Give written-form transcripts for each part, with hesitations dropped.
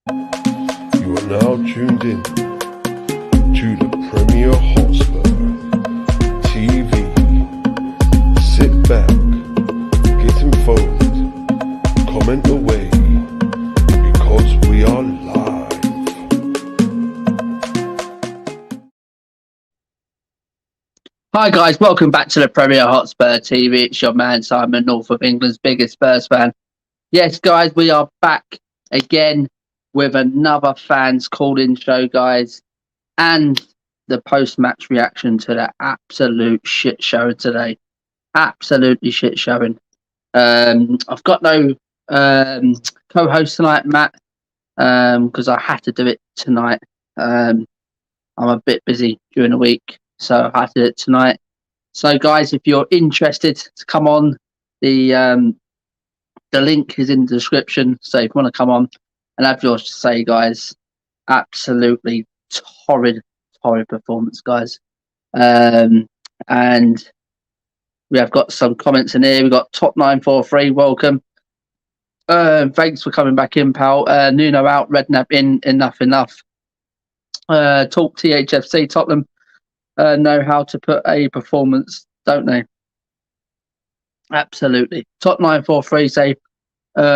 You are now tuned in to the Premier Hotspur TV. Sit back, get involved, comment away, because we are live. Hi guys, welcome back to the Premier Hotspur TV. It's your man Simon, North of England's biggest Spurs fan. Yes, guys, we are back again with another fans call-in show, guys, and the post-match reaction to the absolute shit show today. Absolutely shit showing. I've got no co-host tonight, Matt, because I had to do it tonight. I'm a bit busy during the week, so I had to do it tonight. So, guys, if you're interested to come on, the link is in the description. So, if you want to come on and have yours to say, guys, absolutely torrid performance, guys. And we have got some comments in here. We've got Top 943, welcome. Thanks for coming back in, pal. Nuno out, Redknapp in, enough. Talk THFC, Tottenham know how to put a performance, don't they? Absolutely. Top 943 say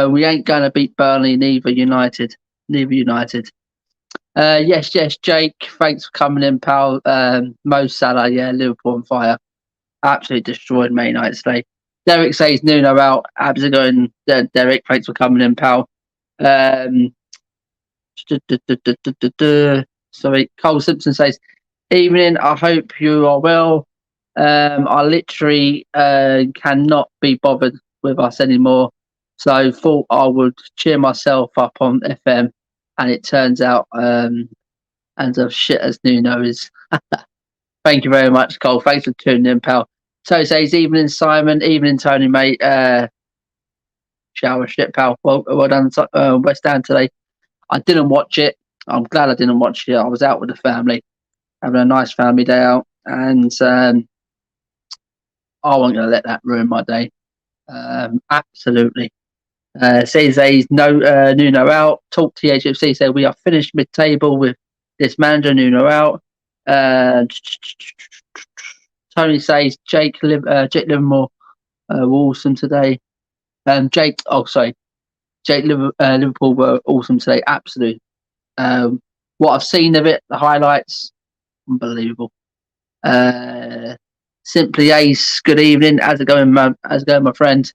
we ain't going to beat Burnley, neither United. Yes, Jake. Thanks for coming in, pal. Mo Salah, yeah, Liverpool on fire. Absolutely destroyed Man United today. Derek says Nuno out. Abs going. Derek, thanks for coming in, pal. Sorry, Cole Simpson says, evening, I hope you are well. I literally cannot be bothered with us anymore, so thought I would cheer myself up on FM, and it turns out and as shit as Nuno is. Thank you very much, Cole. Thanks for tuning in, pal. So it says, evening, Simon. Evening, Tony, mate. Shower shit, pal. Well done, West Ham today. I didn't watch it. I'm glad I didn't watch it. I was out with the family, having a nice family day out, and I wasn't going to let that ruin my day. Absolutely. Says Nuno out. Talk THFC said we are finished mid-table with this manager. Nuno out. Tony says Jake Livermore were awesome today. Jake Liverpool were awesome today. Absolutely. What I've seen of it, the highlights, unbelievable. Simply Ace, good evening. How's it going, my friend?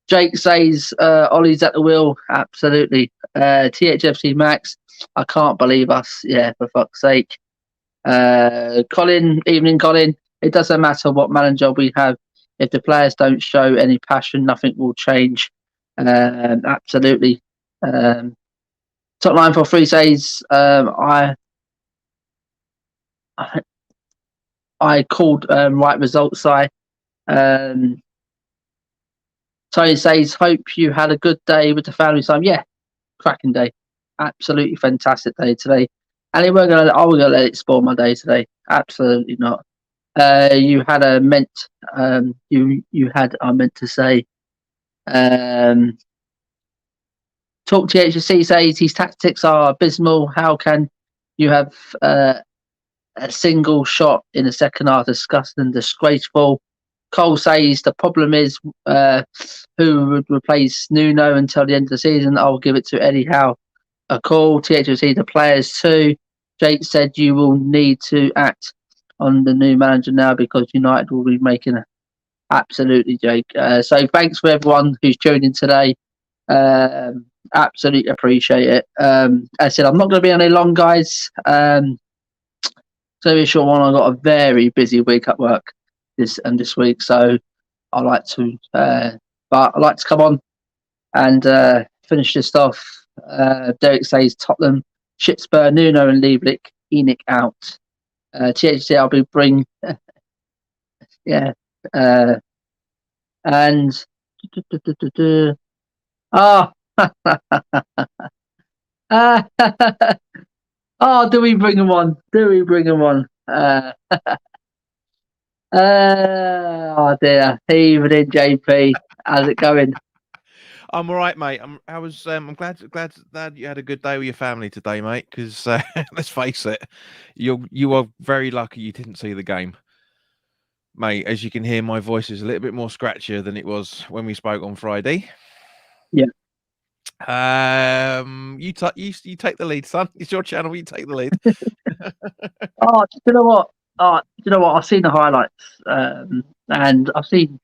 Jake says Ollie's at the wheel. Absolutely. THFC Max, I can't believe us. Yeah, for fuck's sake. Colin, evening, Colin. It doesn't matter what manager we have. If the players don't show any passion, nothing will change. Absolutely. Top 943 says I called right results. Tony says, hope you had a good day with the family time. Yeah, cracking day. Absolutely fantastic day today. And I wasn't gonna let it spoil my day today. Absolutely not. You had a meant you had I meant to say. Talk to HSC says his tactics are abysmal. How can you have a single shot in the second half? Disgusting, disgraceful. Cole says the problem is who would replace Nuno until the end of the season. I'll give it to Eddie Howe. A call. THC the players too. Jake said you will need to act on the new manager now because United will be making a absolutely, Jake. So thanks for everyone who's tuned in today. Absolutely appreciate it. As I said, I'm not going to be any long, guys. So be short one. I've got a very busy week at work this week, so I like to, but I like to come on and finish this off. Derek says Tottenham, Shitspur, Nuno and Lieblich, Enoch out. THC, I'll be bring, yeah, and oh, oh, do we bring him on? Oh dear, evening, JP. How's it going? I'm all right, mate. I'm glad you had a good day with your family today, mate. Because let's face it, you are very lucky you didn't see the game, mate. As you can hear, my voice is a little bit more scratchier than it was when we spoke on Friday. Yeah. You take the lead, son. It's your channel. You take the lead. Oh, do you know what? I've seen the highlights, and I've seen.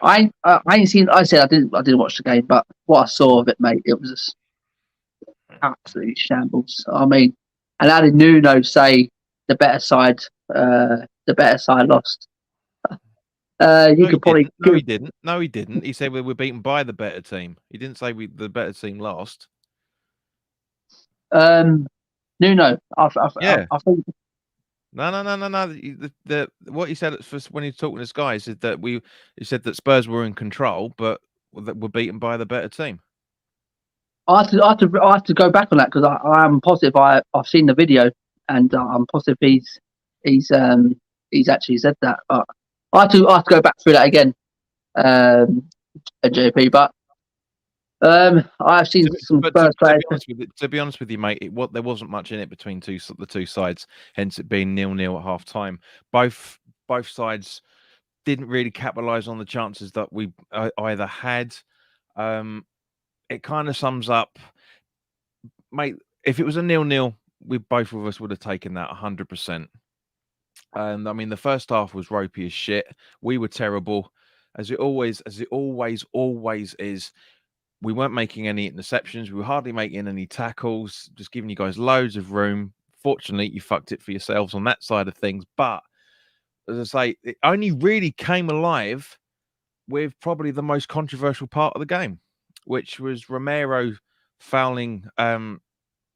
I ain't seen. I said I didn't watch the game, but what I saw of it, mate, it was just absolutely shambles. I mean, and how did Nuno say the better side? The better side lost. You No, he could probably didn't. No, he didn't. No, he didn't. He said we were beaten by the better team. He didn't say the better team lost. Nuno. Yeah. I think No. The what he said when he was talking to Sky is that he said that Spurs were in control, but that were beaten by the better team. I have to go back on that because I'm positive I've seen the video and I'm positive he's actually said that. But I have to go back through that again, JP. But I've seen some Spurs players. To be honest with you, mate, there wasn't much in it between the two sides. Hence, it being 0-0 at half time. Both sides didn't really capitalise on the chances that we either had. It kind of sums up, mate. If it was a 0-0, both of us would have taken that 100%. And I mean, the first half was ropey as shit. We were terrible, as it always is. We weren't making any interceptions. We were hardly making any tackles, just giving you guys loads of room. Fortunately, you fucked it for yourselves on that side of things. But as I say, it only really came alive with probably the most controversial part of the game, which was Romero fouling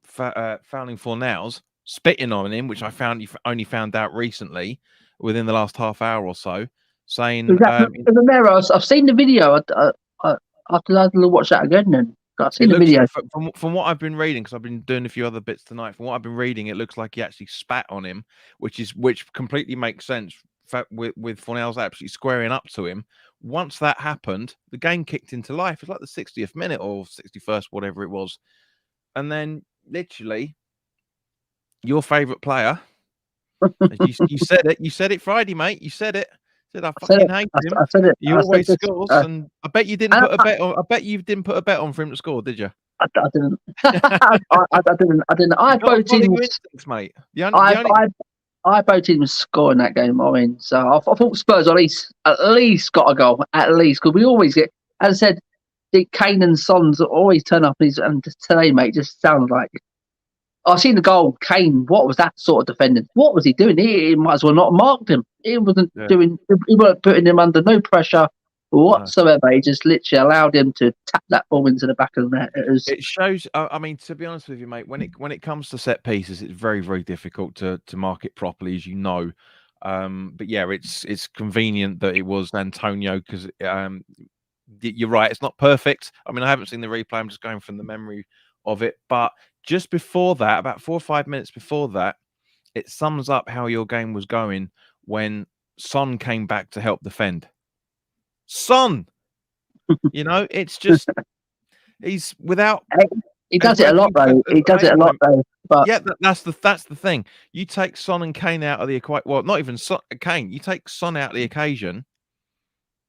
Fornals, spitting on him, which I only found out recently within the last half hour or so, saying Romero. I've seen the video. I have to watch that again. Then I've seen the video. From what I've been reading, because I've been doing a few other bits tonight. From what I've been reading, it looks like he actually spat on him, which completely makes sense. With Fornals absolutely squaring up to him. Once that happened, the game kicked into life. It's like the 60th minute or 61st, whatever it was, and then literally your favourite player. You said it Friday, mate. You said it. I fucking hate him. I said it. He always scores, and I bet you didn't put a bet on. I bet you didn't put a bet on for him to score, did you? I didn't. I didn't. I voted him, mate. I voted him scoring that game. I mean, so I thought Spurs at least got a goal, at least, because we always get. As I said, the Kane and Sons always turn up, and today, mate, just sounds like. I've seen the goal. Kane, what was that sort of defending? What was he doing? He might as well not have marked him. He wasn't doing. He weren't putting him under no pressure whatsoever. No. He just literally allowed him to tap that ball into the back of the net. It shows. I mean, to be honest with you, mate, when it comes to set pieces, it's very, very difficult to mark it properly, as you know. But yeah, it's convenient that it was Antonio because you're right. It's not perfect. I mean, I haven't seen the replay. I'm just going from the memory of it, but. Just before that, about 4 or 5 minutes before that, it sums up how your game was going when Son came back to help defend. Son, it's just he's without. He does it a lot, though. He does it a lot, though. But yeah, that's the thing. You take Son and Kane out of the equation. Well, not even Kane. You take Son out of the occasion.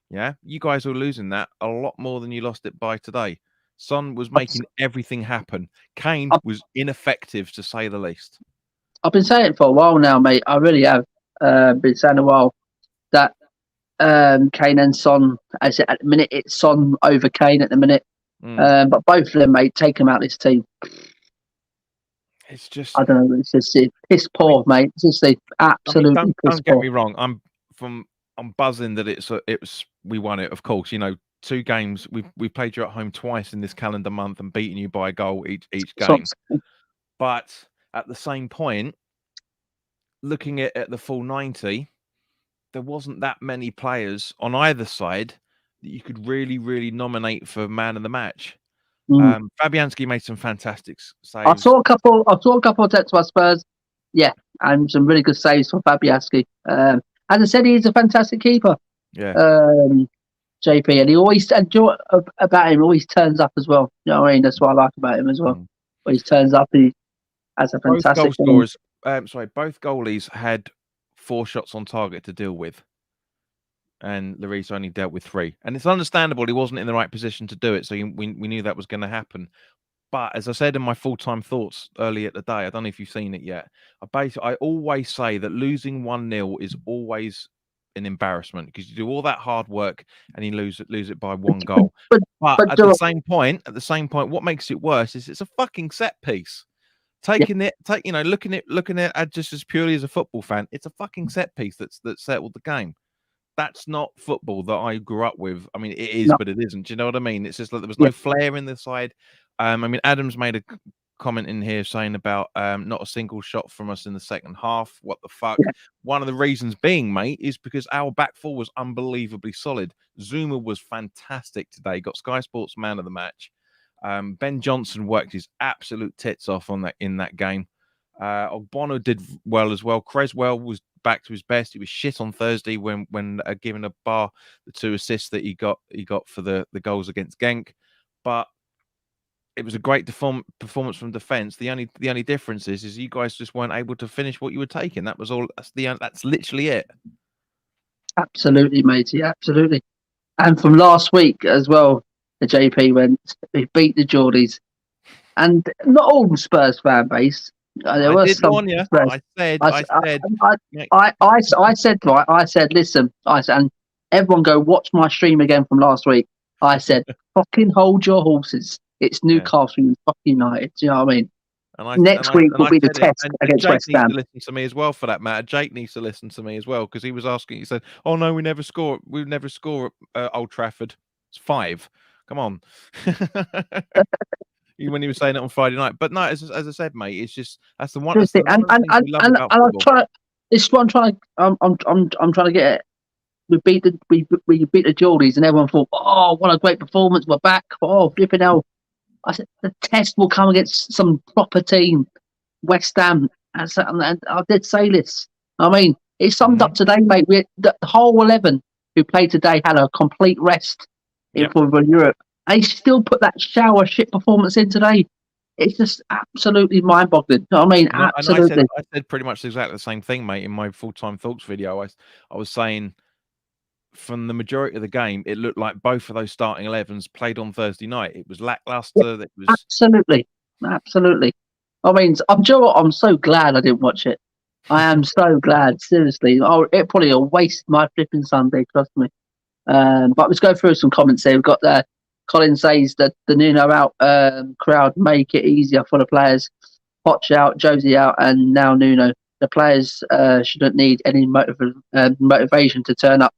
Yeah, you guys were losing that a lot more than you lost it by today. Son was making everything happen. Kane was ineffective, to say the least. I've been saying it for a while now, mate. I really have been saying a while that Kane and Son, as at the minute, it's Son over Kane at the minute. But both of them, mate, take them out of this team. It's just... I don't know. It's just piss poor, mate. It's just absolutely piss poor. Don't get me wrong. I'm buzzing that we won it, of course. 2 games. We played you at home twice in this calendar month and beaten you by a goal each game. But at the same point, looking at the full 90, there wasn't that many players on either side that you could really, really nominate for man of the match. Fabianski made some fantastic saves. I saw a couple of attempts by Spurs. Yeah, and some really good saves from Fabianski. As I said, he's a fantastic keeper. Yeah. JP, and he always and do you know what about him? He always turns up as well. You know what I mean? That's what I like about him as well. Mm. When he turns up, he has a Both fantastic goal scorers, both goalies had 4 shots on target to deal with, and Lloris only dealt with 3. And it's understandable he wasn't in the right position to do it, so we knew that was going to happen. But as I said in my full-time thoughts earlier today, I don't know if you've seen it yet. I always say that losing 1-0 is always an embarrassment because you do all that hard work and you lose it by 1 goal. But at the same point, what makes it worse is it's a fucking set piece. Looking at it just as purely as a football fan, it's a fucking set piece that settled the game. That's not football that I grew up with. I mean, it is, but it isn't. Do you know what I mean? It's just like there was no flair in the side. I mean, Adam's made a comment in here saying about not a single shot from us in the second half. What the fuck? Yeah. One of the reasons being, mate, is because our back four was unbelievably solid. Zuma was fantastic today. Got Sky Sports Man of the match. Ben Johnson worked his absolute tits off in that game. Ogbono did well as well. Creswell was back to his best. He was shit on Thursday when given a bar the 2 assists that he got for the goals against Genk, but it was a great performance from defence. The only difference is you guys just weren't able to finish what you were taking. That was all. That's literally it. Absolutely, matey. Absolutely. And from last week as well, the JP went. He beat the Geordies, and not all Spurs fan base. There were some. Warn you. I said. Listen. I said, and everyone go watch my stream again from last week. I said, fucking hold your horses. It's Newcastle and fucking United. Do you know what I mean? Next week will be the test against West Ham. Jake needs to listen to me as well for that matter. Jake needs to listen to me as well because he was asking. He said, "Oh no, we never score. We never score at Old Trafford. It's 5. Come on." When he was saying it on Friday night, but no, as I said, mate, it's just that's the one. And I'm trying. This is what I'm trying. I'm trying to get it. We beat the Geordies, and everyone thought, "Oh, what a great performance! We're back! Oh, flipping hell!" I said the test will come against some proper team, West Ham, and I did say this. I mean, it summed up today, mate. The whole 11 who played today had a complete rest in Europe. And he still put that shower shit performance in today. It's just absolutely mind-boggling. You know what I mean? Absolutely. I said pretty much exactly the same thing, mate, in my full-time thoughts video. I was saying from the majority of the game, it looked like both of those starting 11s played on Thursday night. It was lackluster. It was absolutely. I mean, I'm so glad I didn't watch it. I am so glad, seriously. Oh, it probably will waste my flipping Sunday, trust me. But let's go through some comments here. We've got Colin says that the Nuno out crowd make it easier for the players. Poch out, Josie out, and now Nuno. The players shouldn't need any motivation to turn up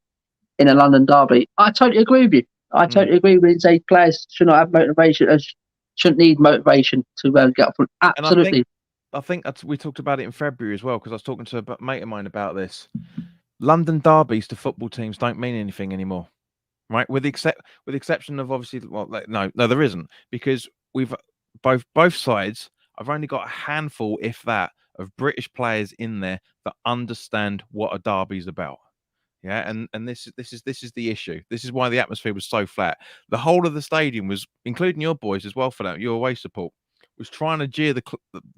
in a London derby. I totally agree with you. I totally agree with you. Say players should not have motivation, shouldn't need motivation to get up front. Absolutely. I think we talked about it in February as well because I was talking to a mate of mine about this. London derbies to football teams don't mean anything anymore. Right, with the exception of obviously, no, there isn't, because we've both sides. I've only got a handful, if that, of British players in there that understand what a derby's about. Yeah, and this is the issue. This is why the atmosphere was so flat. The whole of the stadium was, including your boys as well, for that your away support, was trying to jeer the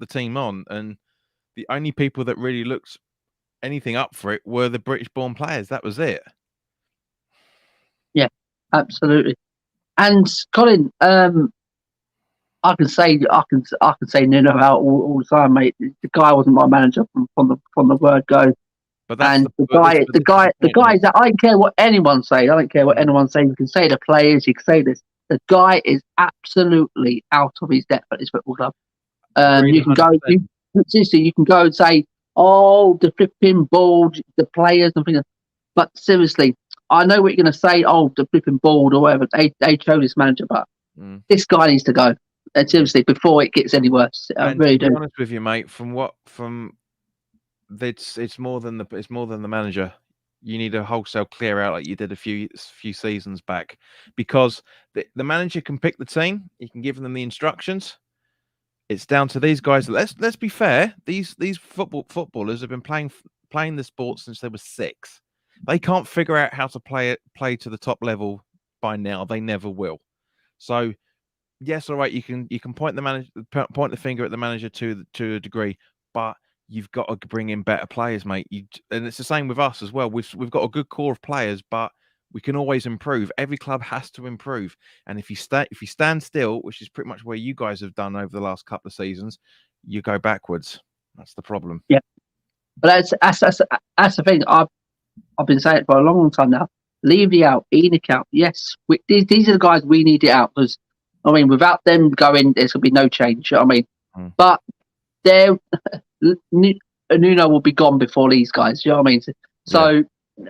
team on, and the only people that really looked anything up for it were the British-born players. That was it. Yeah, absolutely. And Colin, I can say Nuno out all the time, mate. The guy wasn't my manager from the word go. But that's the guy is that I don't care what anyone says. I don't care what anyone says. You can say the players, you can say this. The guy is absolutely out of his depth at this football club. You can go, you can go and say, "Oh, the flipping board, the players," and things. But seriously, I know what you're going to say. Oh, the flipping board or whatever. They chose this manager, but this guy needs to go. And seriously, before it gets any worse, I really do. To be honest with you, mate, it's more than the manager. You need a wholesale clear out like you did a few seasons back, because the manager can pick the team. He can give them the instructions. It's down to these guys. Let's be fair. These footballers have been playing the sport since they were 6. They can't figure out how to play to the top level by now. They never will. So yes, all right, you can point the finger at the manager to a degree, but you've got to bring in better players, mate. And it's the same with us as well. We've got a good core of players, but we can always improve. Every club has to improve, and if you stand still, which is pretty much where you guys have done over the last couple of seasons, you go backwards. That's the problem. Yeah, but that's the thing. I've been saying it for a long, long time now. Levy out, Enoch out. Yes, these are the guys we need it out because, I mean, without them going, there's gonna be no change. I mean, but they're Nuno will be gone before these guys. You know what I mean? So,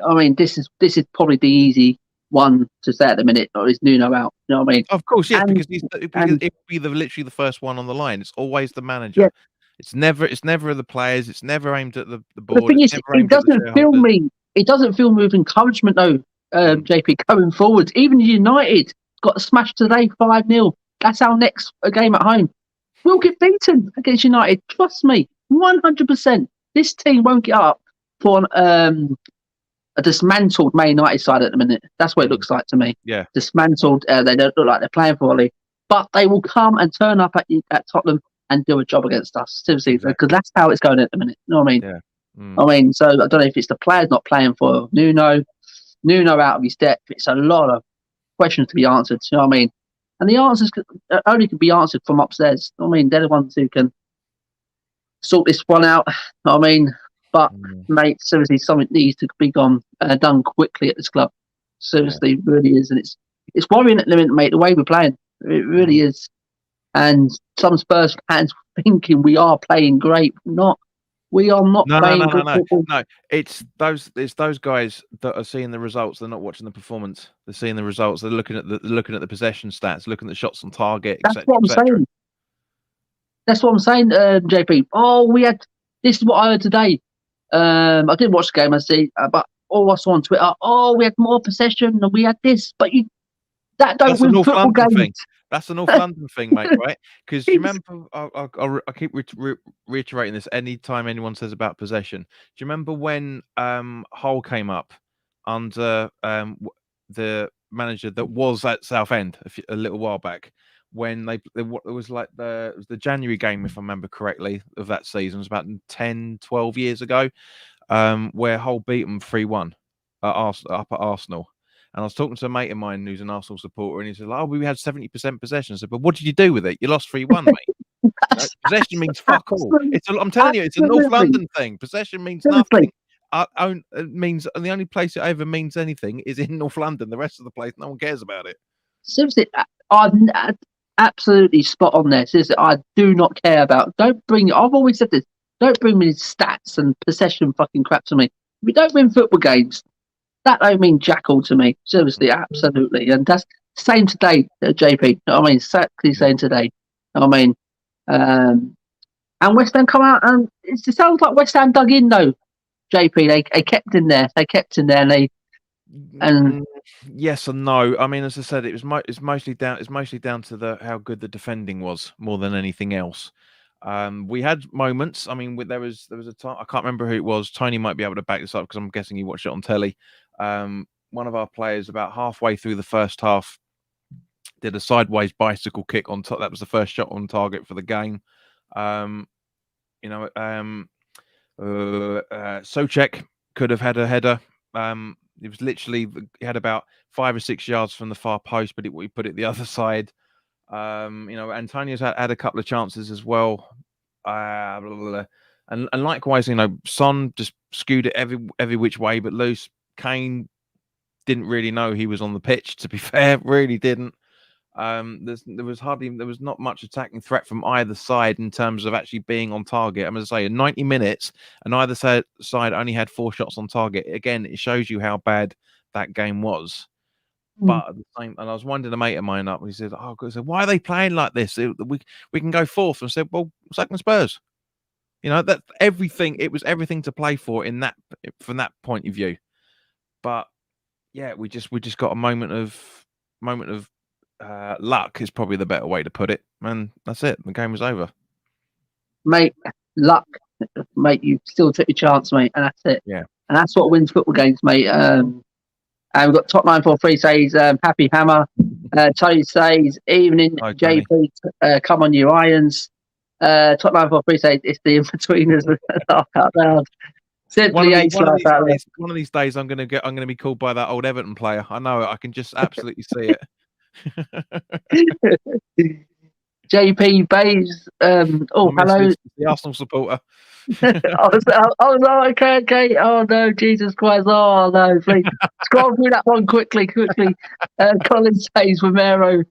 I mean, this is probably the easy one to say at the minute. Or is Nuno out? You know what I mean? Of course, yeah, because it would be literally the first one on the line. It's always the manager. Yeah. It's never the players. It's never aimed at the board. The thing is, it doesn't fill me. It doesn't fill me with encouragement though, JP, going forward. Even United got smashed today 5-0. That's our next game at home. We'll get beaten against United. Trust me, 100%. This team won't get up for a dismantled Man United side at the minute. That's what it looks like to me. Yeah, dismantled. They don't look like they're playing poorly, but they will come and turn up at Tottenham and do a job against us. Seriously, because that's how it's going at the minute. You know what I mean? Yeah. I mean, so I don't know if it's the players not playing for Nuno out of his depth. It's a lot of questions to be answered. You know what I mean? And the answers only can be answered from upstairs. I mean, they're the ones who can sort this one out. I mean, but mate, seriously, something needs to be done quickly at this club. Seriously, it really is, and it's worrying at the minute, mate. The way we're playing, it really is. And some Spurs fans thinking we are playing great. We are not playing good football. No, it's those guys that are seeing the results. They're not watching the performance. They're seeing the results. They're looking at the possession stats, looking at the shots on target. That's what I'm saying. That's what I'm saying, JP. Oh, this is what I heard today. I didn't watch the game, I see, but all I saw on Twitter. Oh, we had more possession and we had this, but that don't win football games. That's a North London thing, mate, right? Because you remember, I keep reiterating this any time anyone says about possession. Do you remember when Hull came up under the manager that was at Southend a little while back? When it was like the January game, if I remember correctly, of that season. It was about 10, 12 years ago, where Hull beat them 3-1 up at Arsenal. And I was talking to a mate of mine who's an Arsenal supporter, and he said, "Oh, we had 70% possession." I said, "But what did you do with it? You lost 3-1, mate." Possession means fuck all. I'm telling you, it's a North London thing. Possession means nothing. It means, and the only place it ever means anything is in North London. The rest of the place, no one cares about it. Seriously, I'm absolutely spot on there. Seriously, I do not care about. I've always said this. Don't bring me stats and possession fucking crap to me. If you don't win football games, that don't mean jack all to me. Seriously, absolutely. And that's the same today, JP. I mean, exactly the same today. I mean, and West Ham come out and it sounds like West Ham dug in though, JP. They kept in there. They kept in there and yes and no. I mean, as I said, it's mostly down to how good the defending was more than anything else. We had moments. I mean, there was a time, I can't remember who it was. Tony might be able to back this up because I'm guessing he watched it on telly. One of our players, about halfway through the first half, did a sideways bicycle kick on top. That was the first shot on target for the game. Souček could have had a header. It was literally, he had about 5 or 6 yards from the far post, but we put it the other side. Antonio's had a couple of chances as well. And likewise, Son just skewed it every which way but loose. Kane didn't really know he was on the pitch, to be fair, really didn't. There was not much attacking threat from either side in terms of actually being on target. I'm going to say in 90 minutes, and either side only had 4 shots on target. Again, it shows you how bad that game was. But at the same, and I was winding a mate of mine up, and he said, "Oh, God," I said, "Why are they playing like this? We can go fourth." And I said, "Well, second Spurs." That everything. It was everything to play for from that point of view. But yeah, we just got a moment of luck is probably the better way to put it, and that's it. The game was over, mate. Luck, mate. You still took your chance, mate, and that's it. Yeah, and that's what wins football games, mate. And we've got top 943 says Happy Hammer. Tony says evening. Hi, Tony. JP, come on you irons. Top 943 says it's the in-betweeners. Laugh out loud. Simply one of these days, I'm gonna be called by that old Everton player. I know it. I can just absolutely see it. JP Bays. Hello. The Arsenal supporter. I was like, okay. Oh no, Jesus Christ! Oh no, please scroll through that one quickly. Colin says Romero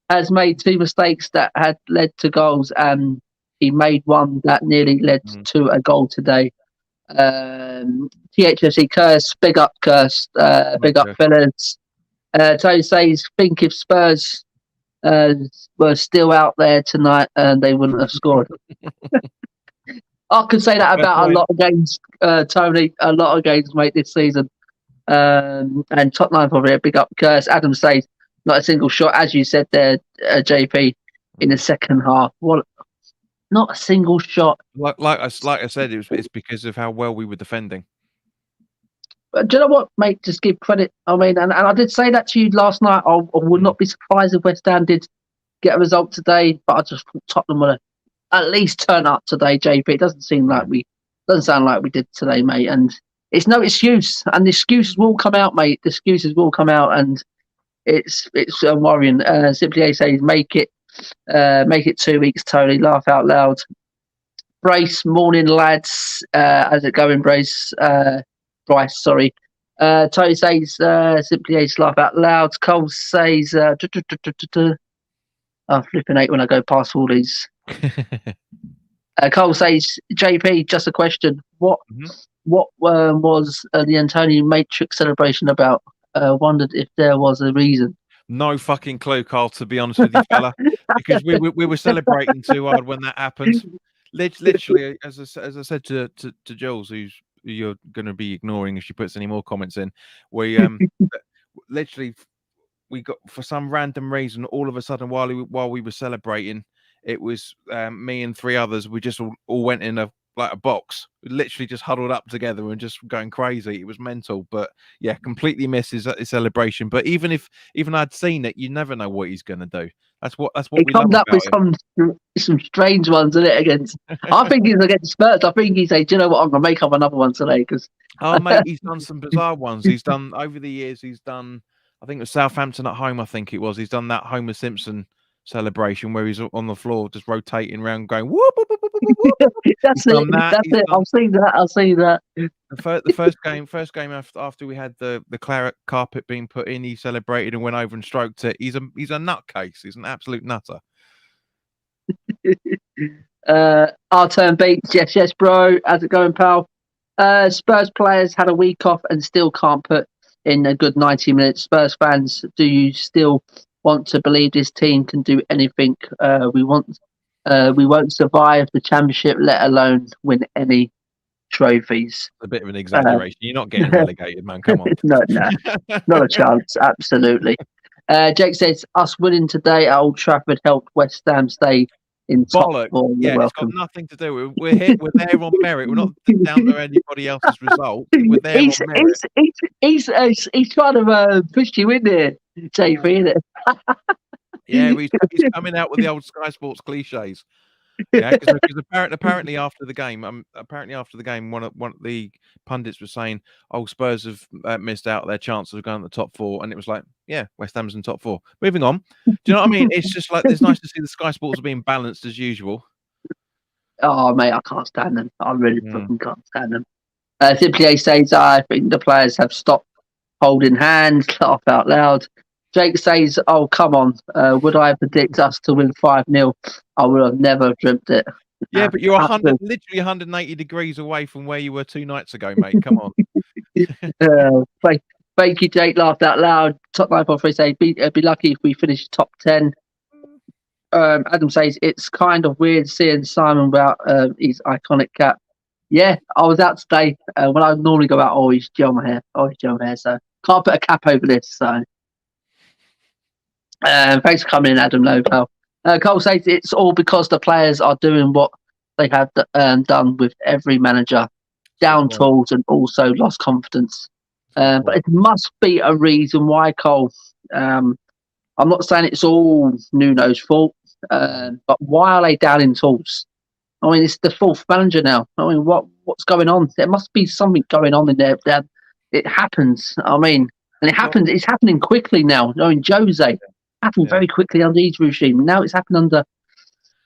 has made 2 mistakes that had led to goals, and he made one that nearly led to a goal today. THFC Curse, big up Curse, big up fellas. Tony says, think if Spurs were still out there tonight, and they wouldn't have scored. I could say that about a lot of games, Tony. A lot of games, mate, this season. And top 9 for it, big up Curse. Adam says, not a single shot, as you said there, JP, in the second half. What? Not a single shot. Like I said, it's because of how well we were defending. But do you know what, mate? Just give credit. I mean, and I did say that to you last night. I would not be surprised if West Ham did get a result today, but I just thought Tottenham would at least turn up today, JP. It doesn't sound like we did today, mate. And it's no excuse, and the excuses will come out, mate. The excuses will come out, and it's worrying. Simply A says, make it 2 weeks, Tony. Laugh out loud. Brace, morning lads. How's it going, Brace? Bryce, sorry. Tony says, simply A, laugh out loud. Cole says, I'm flipping out when I go past all these. Cole says, JP, just a question. What was the Antonio Matrix celebration about? Wondered if there was a reason. No fucking clue, Carl, to be honest with you, fella. Because we were celebrating too hard when that happened. Literally, as I said to Jules, who you're going to be ignoring if she puts any more comments in, we literally, we got, for some random reason, all of a sudden while we were celebrating, it was me and 3 others. We just all went in a box. We literally just huddled up together and just going crazy. It was mental. But yeah, completely misses his celebration. But even I'd seen it, you never know what he's going to do. That's what he comes up with some strange ones, isn't it? Against, I think he's against Spurs. I think he said, "Do you know what? I'm gonna make up another one today." Because mate, he's done some bizarre ones. He's done over the years. He's done. I think it was Southampton at home. I think it was. He's done that Homer Simpson celebration where he's on the floor just rotating around, going whoop, whoop, whoop, whoop, whoop. That's it. I'll see that. The first game after we had the claret carpet being put in, he celebrated and went over and stroked it. He's a nutcase. He's an absolute nutter. Our turn beats. Yes, bro. How's it going, pal? Spurs players had a week off and still can't put in a good 90 minutes. Spurs fans, do you still want to believe this team can do anything? We won't survive the championship, let alone win any trophies. A bit of an exaggeration. You're not getting relegated, man. Come on. No, not a chance. Absolutely. Jake says, us winning today at Old Trafford helped West Ham stay in top four. Yeah, it's got nothing to do. We're here. We're there on merit. We're not down to anybody else's result. We're there on merit. He's trying to push you in there, JP, isn't it? Yeah, he's coming out with the old Sky Sports cliches. Yeah, because apparently after the game, one of the pundits was saying, "Oh, Spurs have missed out their chance of going to the top 4," and it was like, "Yeah, West Ham's in top 4." Moving on. Do you know what I mean? It's just like it's nice to see the Sky Sports being balanced as usual. Oh, mate, I can't stand them. I really fucking can't stand them. Simply A says, I think the players have stopped holding hands. Laugh out loud. Jake says, "Oh, come on. Would I predict us to win 5-0? I would have never dreamt it." Yeah, but you're literally 180 degrees away from where you were 2 nights ago, mate. Come on. Thank you, Jake. Laughed out loud. Top 943 say, be lucky if we finish top 10. Adam says, it's kind of weird seeing Simon without his iconic cap. Yeah, I was out today. When I normally go out, always gel my hair. So can't put a cap over this. So thanks for coming in, Adam Lopel. Cole says it's all because the players are doing what they have done with every manager, down tools and also lost confidence. But it must be a reason why, Cole. I'm not saying it's all Nuno's fault, but why are they down in tools? I mean, it's the fourth manager now. I mean, what's going on? There must be something going on in there. It happens. I mean, and it happens. It's happening quickly now. I mean, Jose happened very quickly under his regime. Now it's happened under.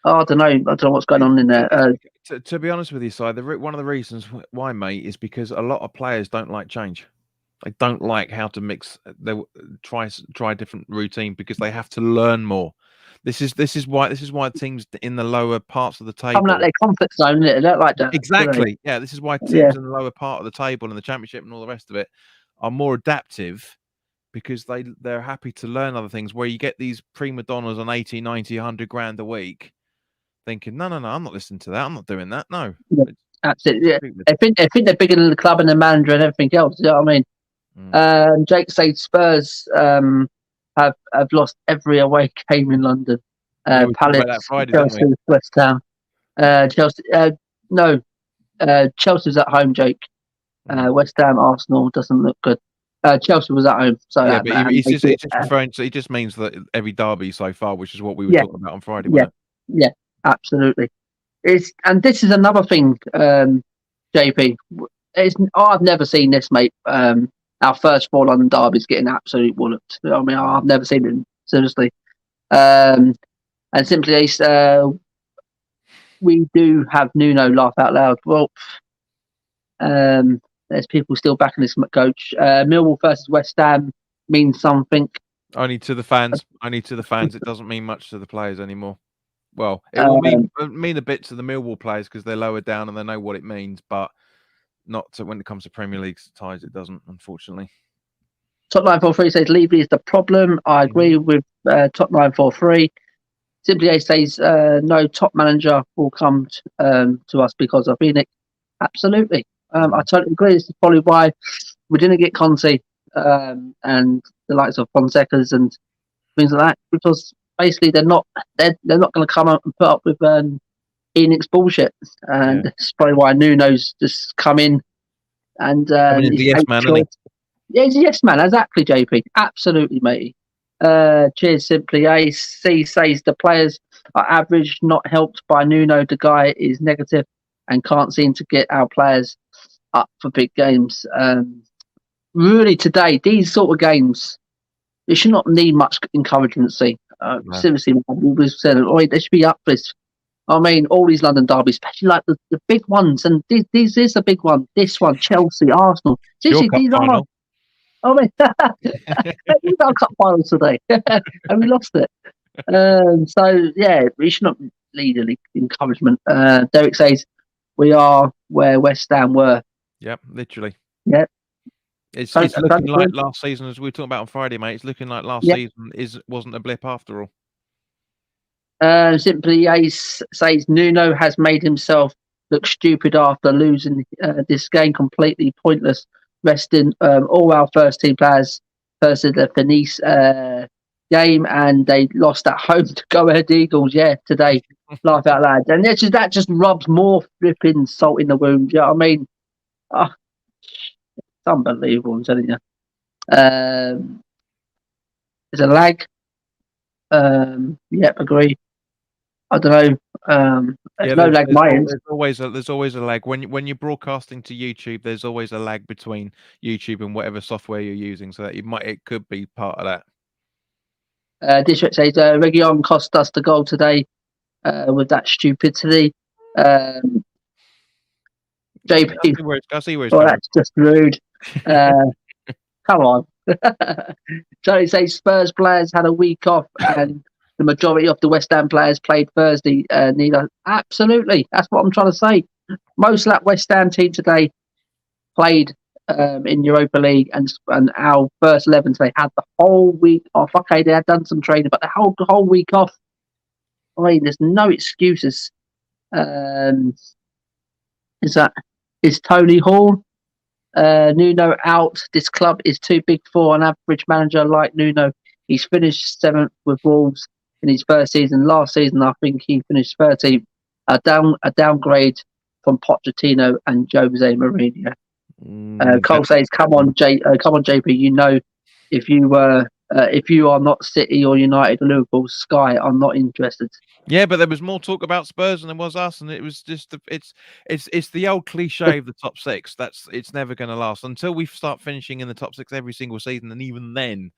Oh, I don't know. I don't know what's going on in there. To be honest with you, Si, one of the reasons why, mate, is because a lot of players don't like change. They don't like how to mix. They try different routine because they have to learn more. This is why teams in the lower parts of the table coming out their comfort zone. They don't like that. Exactly. Yeah, this is why teams in the lower part of the table and the championship and all the rest of it are more adaptive because they're happy to learn other things. Where you get these prima donnas on 80, 90, 100 grand a week, thinking, no, I'm not listening to that. I'm not doing that. No, absolutely. Yeah. I think they're bigger than the club and the manager and everything else. You know what I mean? Jake said Spurs have lost every away game in London. Palace, Chelsea, West Ham, Chelsea. Chelsea's at home, Jake. West Ham, Arsenal doesn't look good. Chelsea was at home, so yeah, but he's just referring. So he just means that every derby so far, which is what we were talking about on Friday. Yeah, absolutely. And this is another thing, JP. I've never seen this, mate. Our first 4 London derbies getting absolutely walloped. I mean, I've never seen it, seriously. And simply, we do have Nuno laugh out loud. Well, there's people still backing this coach. Millwall versus West Ham means something. Only to the fans. It doesn't mean much to the players anymore. Well, it will mean a bit to the Millwall players because they're lower down and they know what it means, but not when it comes to Premier League ties. It doesn't, unfortunately. Top 943 says Levy is the problem. I agree with Top 943. Simply A says no top manager will come to us because of Phoenix. Absolutely. I totally agree. This is probably why we didn't get Conte and the likes of Fonseca's and things like that, because basically they're not going to come up and put up with Phoenix bullshit, and that's probably why Nuno's just come in and he's a yes man, isn't he? Yeah, he's a yes man, exactly, JP. Absolutely, mate. Cheers, Simply A. C says the players are average, not helped by Nuno. The guy is negative and can't seem to get our players up for big games. Really, today, these sort of games, they should not need much encouragement. Seriously, we've said, they should be up for this. I mean, all these London derbies, especially like the big ones, and this is a big one. This one, Chelsea, Arsenal. Seriously, these are. I mean, we got a cup finals today, and we lost it. So yeah, we should not need any encouragement. Derek says we are where West Ham were. Yep, literally. Yep. It's looking like last season, as we were talking about on Friday, mate. It's looking like last season wasn't a blip after all. Simply Ace says Nuno has made himself look stupid after losing this game. Completely pointless. Resting all our first team players versus the Venice game, and they lost at home to Go Ahead Eagles. Yeah, today, laugh out loud, and that just rubs more flipping salt in the wound. You know what I mean? It's unbelievable, I'm telling you. There's a lag. Yep, agree. I don't know. There's no lag. There's always a lag when you're broadcasting to YouTube. There's always a lag between YouTube and whatever software you're using, so that it could be part of that. District says Region cost us the goal today with that stupidity. JP, I see where it's going. That's just rude. Come on. Tony says Spurs players had a week off and the majority of the West Ham players played Thursday. Neither. Absolutely. That's what I'm trying to say. Most of that West Ham team today played in Europa League, and our first 11 today had the whole week off. Okay, they had done some training, but the whole week off. I mean, there's no excuses. Is Tony Hall? Nuno out. This club is too big for an average manager like Nuno. He's finished 7th with Wolves in his first season. Last season, I think he finished 13th. A downgrade from Pochettino and Jose Mourinho. Cole says, "Come on, JP. You know, if you are not City or United or Liverpool, Sky, I'm not interested." Yeah, but there was more talk about Spurs than there was us, and it was just it's the old cliche of the top six. It's never going to last until we start finishing in the top six every single season, and even then,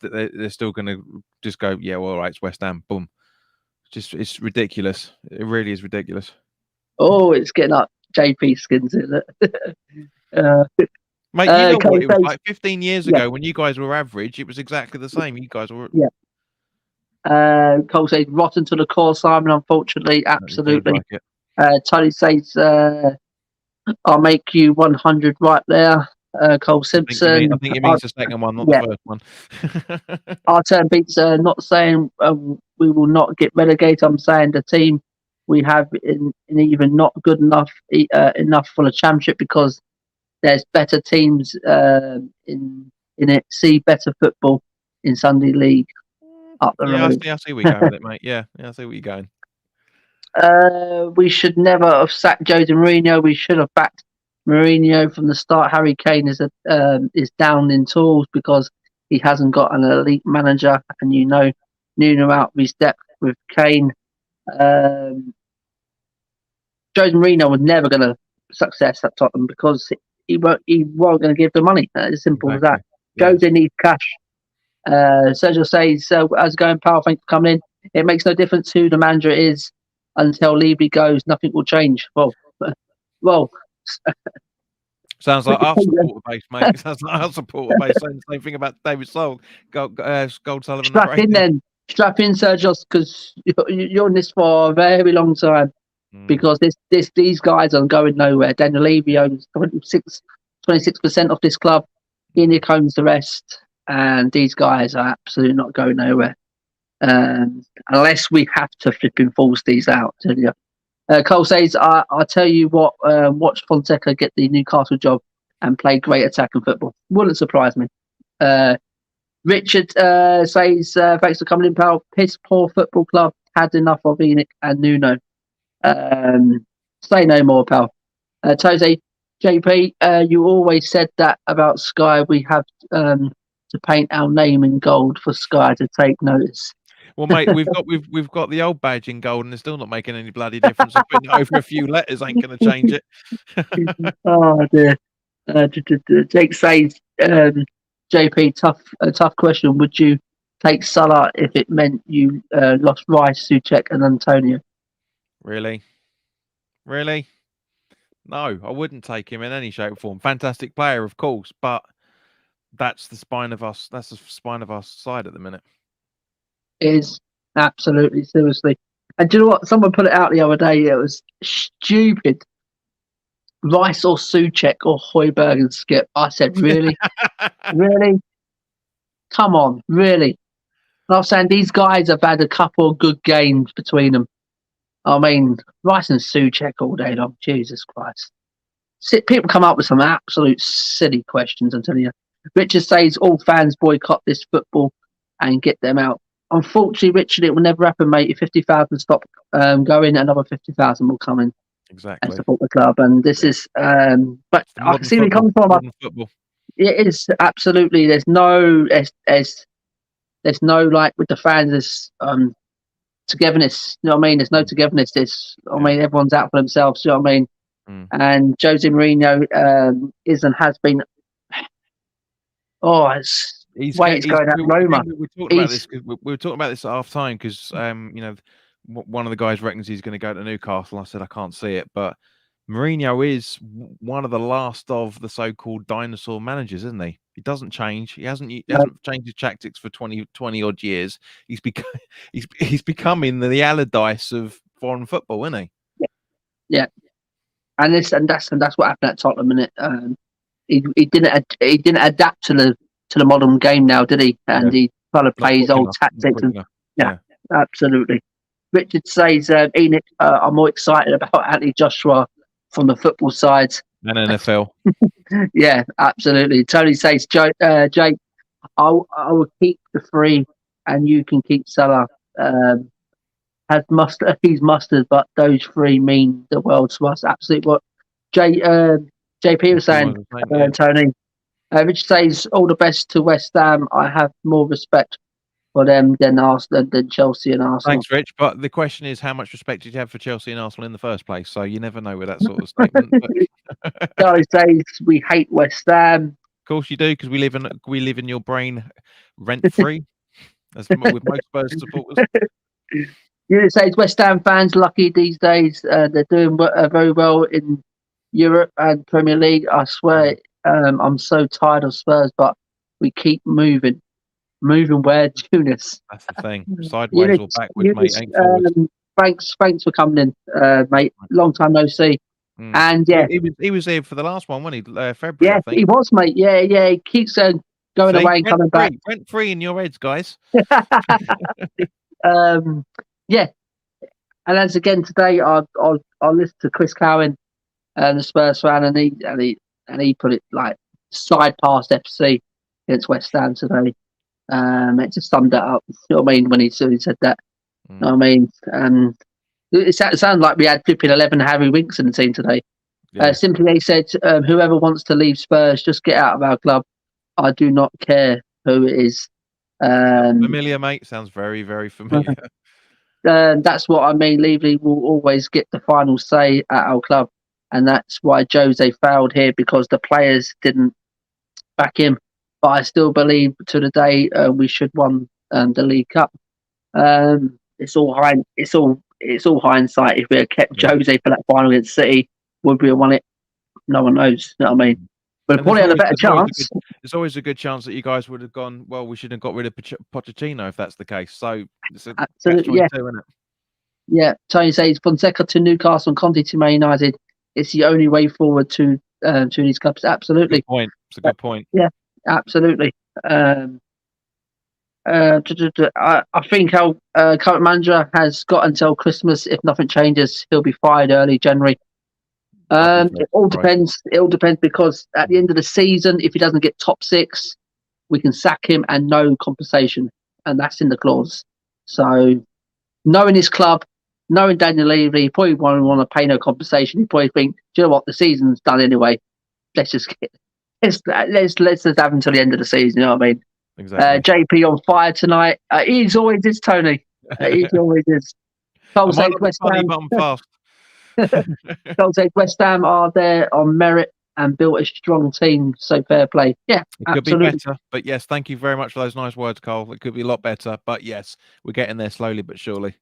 they're still going to just go, yeah, well, all right, it's West Ham, boom. It's ridiculous. It really is ridiculous. Oh, it's getting up JP skins, isn't it? Mate, you know Cole what it was says, like 15 years ago when you guys were average. It was exactly the same. You guys were Cole says, "Rotten to the core, Simon. Unfortunately, Seems absolutely." like it. Tony says, "I'll make you 100 right there." Cole Simpson. I think it means the second one, not yeah. the first one. Our turn beats. Not saying we will not get relegated. I'm saying the team we have in even not good enough enough for the championship because there's better teams in it. See better football in Sunday League up the Yeah, road. I see where you're going with it, mate. Yeah, I see where you're going. We should never have sacked Jose Mourinho. We should have backed Mourinho from the start. Harry Kane is down in tools because he hasn't got an elite manager, and Nuno out of his depth with Kane. Jose Mourinho was never going to success at Tottenham because he wasn't going to give the money. As simple as that. Yeah. Jose needs cash. Sergio says, "How's it going, pal? Thanks for coming in. It makes no difference who the manager is until Levy goes. Nothing will change." Well, sounds like our supporter base, mate. Sounds like our supporter base saying the same thing about David Soul, Gold Sullivan. Strap in, Sergio, because you're in this for a very long time. Because these guys are going nowhere. Daniel Levy owns 26% of this club. Ian owns the rest. And these guys are absolutely not going nowhere. Unless we have to flipping force these out. Cole says, I'll tell you what, watch Fonseca get the Newcastle job and play great attacking football. Wouldn't surprise me. Richard says, thanks for coming in, pal. Piss poor football club. Had enough of Enoch and Nuno. Say no more, pal. Tose, JP, you always said that about Sky. We have to paint our name in gold for Sky to take notice. Well, mate, we've got the old badge in gold, and it's still not making any bloody difference. So putting it over a few letters ain't going to change it. Oh dear. Jake says, JP, tough question. Would you take Salah if it meant you lost Rice, Souček, and Antonio? Really? No, I wouldn't take him in any shape or form. Fantastic player, of course, but that's the spine of us. That's the spine of our side at the minute. Is absolutely, seriously. And do you know what? Someone put it out the other day. It was stupid. Rice or Souček or Højbjerg and Skip. I said, really? Really? Come on, really? And I was saying these guys have had a couple of good games between them. I mean, Rice and Souček all day long. Jesus Christ. People come up with some absolute silly questions, I'm telling you. Richard says all fans boycott this football and get them out. Unfortunately, Richard, it will never happen, mate. If 50,000 stop going, another 50,000 will come in and support the club. And this is, but I can see where you're coming from. It is absolutely. There's no like with the fans. There's togetherness. You know what I mean? There's no togetherness. I mean, everyone's out for themselves. You know what I mean? And Jose Mourinho is and has been. Oh, he's going at Roma. We were talking about this at half time because one of the guys reckons he's going to go to Newcastle. I said I can't see it, but Mourinho is one of the last of the so-called dinosaur managers, isn't he? He doesn't change. He hasn't changed his tactics for 20 odd years. He's becoming the Allardyce of foreign football, isn't he? Yeah. And that's what happened at Tottenham, innit? He didn't adapt to the modern game now, did he? And he kind of plays old tactics. Yeah, absolutely. Richard says, Enoch, I'm more excited about Anthony Joshua from the football side. And NFL. Yeah, absolutely. Tony says, Jake, I will keep the 3 and you can keep Salah. He's mustard, but those 3 mean the world to us. Absolutely. What Jay JP was saying, Yeah. Tony, Rich says all the best to West Ham. I have more respect for them than Arsenal, than Chelsea and Arsenal. Thanks, Rich. But the question is, how much respect did you have for Chelsea and Arsenal in the first place? So you never know with that sort of statement. But... Charlie says we hate West Ham. Of course you do, because we live in your brain rent free, as with most Spurs supporters. It says West Ham fans lucky these days. They're doing very well in Europe and Premier League. I swear, I'm so tired of Spurs, but we keep moving. Moving where, Tunis? That's the thing. Sideways or backwards, mate. Ain't forwards. Thanks for coming in, mate. Long time no see. And yeah, he was here for the last one, wasn't he? February. Yeah, I think. he was, mate. Yeah. He keeps going away and coming back. Rent free in your heads, guys. Yeah. And as again today, I listened to Chris Cowan, the Spurs fan, and he put it like side past FC against West Ham today. It just summed it up. You know what I mean? When he said that. You know what I mean? It sounded like we had flipping 11 Harry Winks in the team today. Yeah. Simply, they said, whoever wants to leave Spurs, just get out of our club. I do not care who it is. Familiar, mate. Sounds very, very familiar. That's what I mean. Levy will always get the final say at our club. And that's why Jose failed here, because the players didn't back him. But I still believe to the day we should won the League Cup. It's all hindsight. If we had kept Jose for that final against City, would we have won it? No one knows. You know what I mean? But probably had a better chance. There's always a good chance that you guys would have gone, well, we should have got rid of Pochettino if that's the case. So it's absolutely, yeah. Isn't it? Yeah. Tony says Fonseca to Newcastle and Conte to Man United. It's the only way forward to these clubs. Absolutely. Good point. It's a good point. Yeah, absolutely. I think our current manager has got until Christmas. If nothing changes, he'll be fired early January. It all depends. It all depends, because at the end of the season, if he doesn't get top 6, we can sack him and no compensation, and that's in the clause. So, knowing his club, knowing Daniel Levy, he probably won't want to pay no compensation. He probably think, do you know what, the season's done anyway. Let's just let's just have until the end of the season. You know what I mean? Exactly. JP on fire tonight. He's always is, Tony. He always is. Cole says West Ham are there on merit and built a strong team. So fair play. Yeah, it could be better. But yes, thank you very much for those nice words, Cole. It could be a lot better. But yes, we're getting there slowly but surely.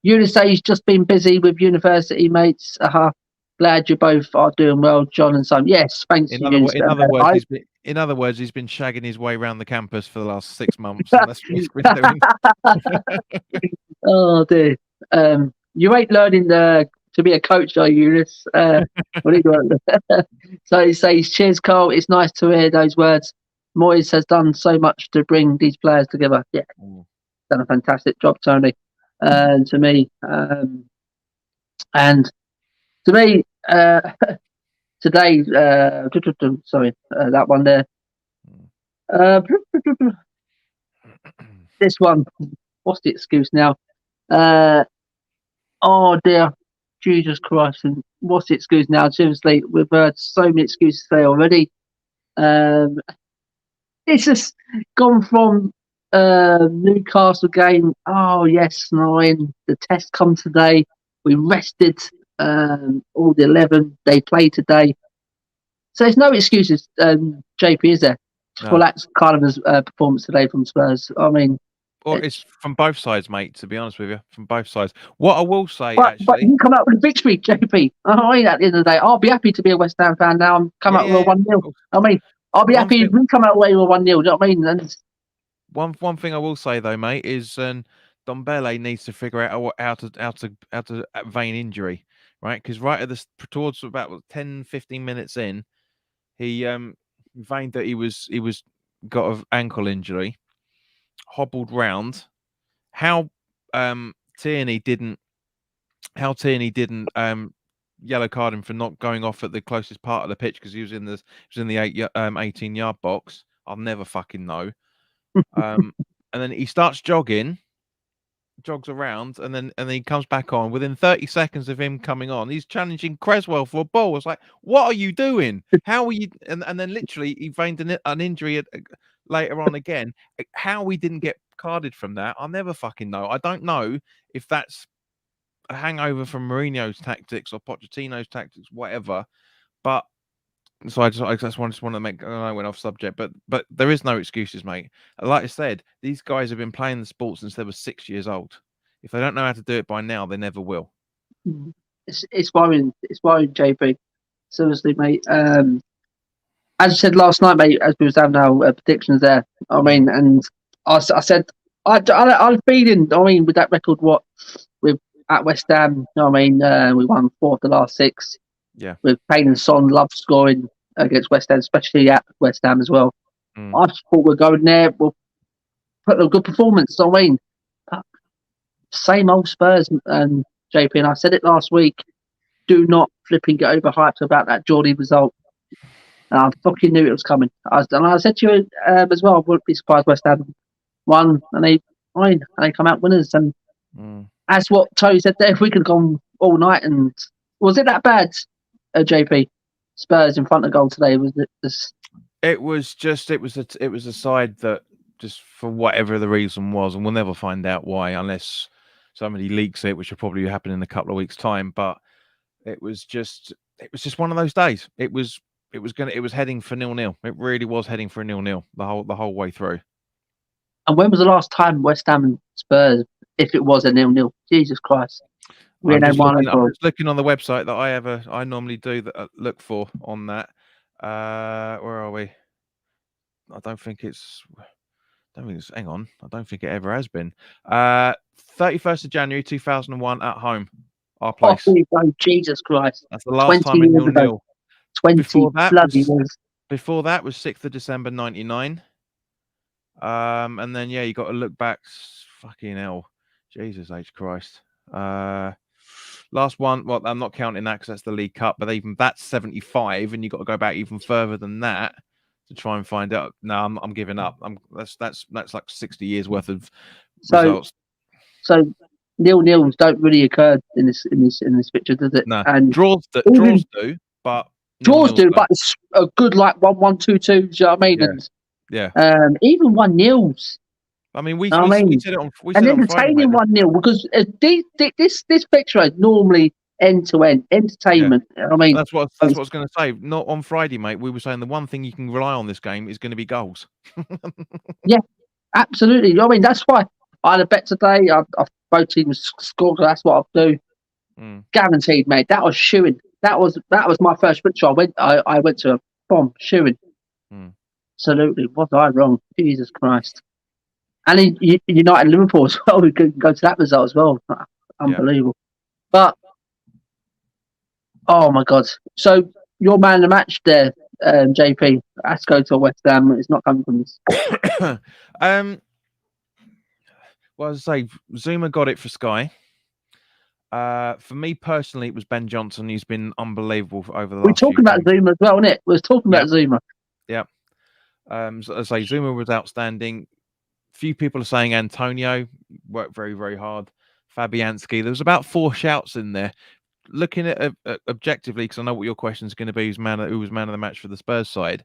Eunice says just been busy with university mates. Glad you both are doing well, John and Simon. Yes, thanks. In other words, he's been shagging his way around the campus for the last 6 months. And that's what he's been doing. Oh dear. You ain't learning to be a coach, are you, Eunice? What are you doing? So he says, cheers, Cole. It's nice to hear those words. Moyes has done so much to bring these players together. Yeah, done a fantastic job, Tony. To me, and to me, today, sorry, that one there. This one, what's the excuse now? Oh dear, Jesus Christ! And what's the excuse now? Seriously, we've heard so many excuses today already. It's just gone from Newcastle game. Oh yes, 9. The test come today. We rested all the 11. They played today. So there's no excuses, JP, is there? No. Well, that's kind of his performance today from Spurs. I mean, it's from both sides, mate, to be honest with you. From both sides. What I will say, but you come out with a victory, JP. I mean, at the end of the day, I'll be happy to be a West Ham fan now and come out with a 1-0. I mean, I'll be happy if we come out away with a 1-0. Do you know what I mean? And one thing I will say though, mate, is Dombele needs to figure out how to vein injury, right? Because right at towards about 10-15 minutes in, he veined that he was got an ankle injury, hobbled round. How Tierney didn't yellow card him for not going off at the closest part of the pitch because he was in the 18-yard box. I'll never fucking know. And then he starts jogging jogs around, and then he comes back on. Within 30 seconds of him coming on, he's challenging Creswell for a ball. It's like, what are you doing? How are you? And then literally he feigned an injury later on again. How we didn't get carded from that, I'll never fucking know. I don't know if that's a hangover from Mourinho's tactics or Pochettino's tactics, whatever. But so I just want to make. I went off subject, but there is no excuses, mate. Like I said, these guys have been playing the sport since they were 6 years old. If they don't know how to do it by now, they never will. It's worrying. It's worrying, JP. Seriously, mate. As I said last night, mate, as we was having our predictions there. I mean, and I said I'm feeling. I mean, with that record, what with at West Ham. I mean, we won 4 of the last 6. Yeah. With Kane and Son love scoring against West Ham, especially at West Ham as well. I thought we're going there. We'll put a good performance. I mean, same old Spurs and JP. And I said it last week. Do not flipping get overhyped about that Geordie result. And I fucking knew it was coming. I said to you as well. I wouldn't be surprised West Ham won, and they come out winners. And as what Tony said there, if we could have gone all night, and was it that bad? JP, Spurs in front of goal today, was it? It was a side that just for whatever the reason was, and we'll never find out why unless somebody leaks it, which will probably happen in a couple of weeks' time. But it was just one of those days. It was heading for 0-0. It really was heading for a 0-0 the whole way through. And when was the last time West Ham and Spurs, if it was a 0-0? Jesus Christ. I'm just looking on the website that I normally do that look for on that. Where are we? I don't think it's. Hang on. I don't think it ever has been. 31st of January 2001 at home. Our place. Oh, Jesus Christ! That's the last time in 0-0. 20 Before that was 6th of December 99. And then you got to look back. Fucking hell, Jesus H Christ. Last one, well, I'm not counting that because that's the League Cup, but even that's 75, and you got to go back even further than that to try and find out. No, I'm giving up. That's like 60 years worth of results. So 0-0s don't really occur in this picture, does it? No, and draws do, but it's a good like 1-1, 2-2. Do you know what I mean? Yeah. And even 1-0s. I mean, we said it on. We said an on Friday, entertaining 1-0 because this picture is normally end-to-end entertainment. Yeah. I mean, that's what I was going to say. Not on Friday, mate. We were saying the one thing you can rely on this game is going to be goals. Yeah, absolutely. I mean, that's why I had a bet today. Both teams scored. That's what I'll do. Guaranteed, mate. That was shooing. That was my first picture. I went to a bomb shooing. Absolutely. Was I wrong? Jesus Christ. And in United Liverpool as well, we could go to that result as well. Unbelievable. But oh my God. So your man of the match there, JP, has to go to West Ham. It's not coming from this. Well, as I say, Zuma got it for Sky. For me personally, it was Ben Johnson. He's been unbelievable over the last. We're talking about Zuma as well, isn't it? We're talking about Zuma. Yeah. So as I say, Zuma was outstanding. Few people are saying Antonio worked very, very hard. Fabianski. There was about 4 shouts in there. Looking at objectively, because I know what your question is going to be, who was man of the match for the Spurs side.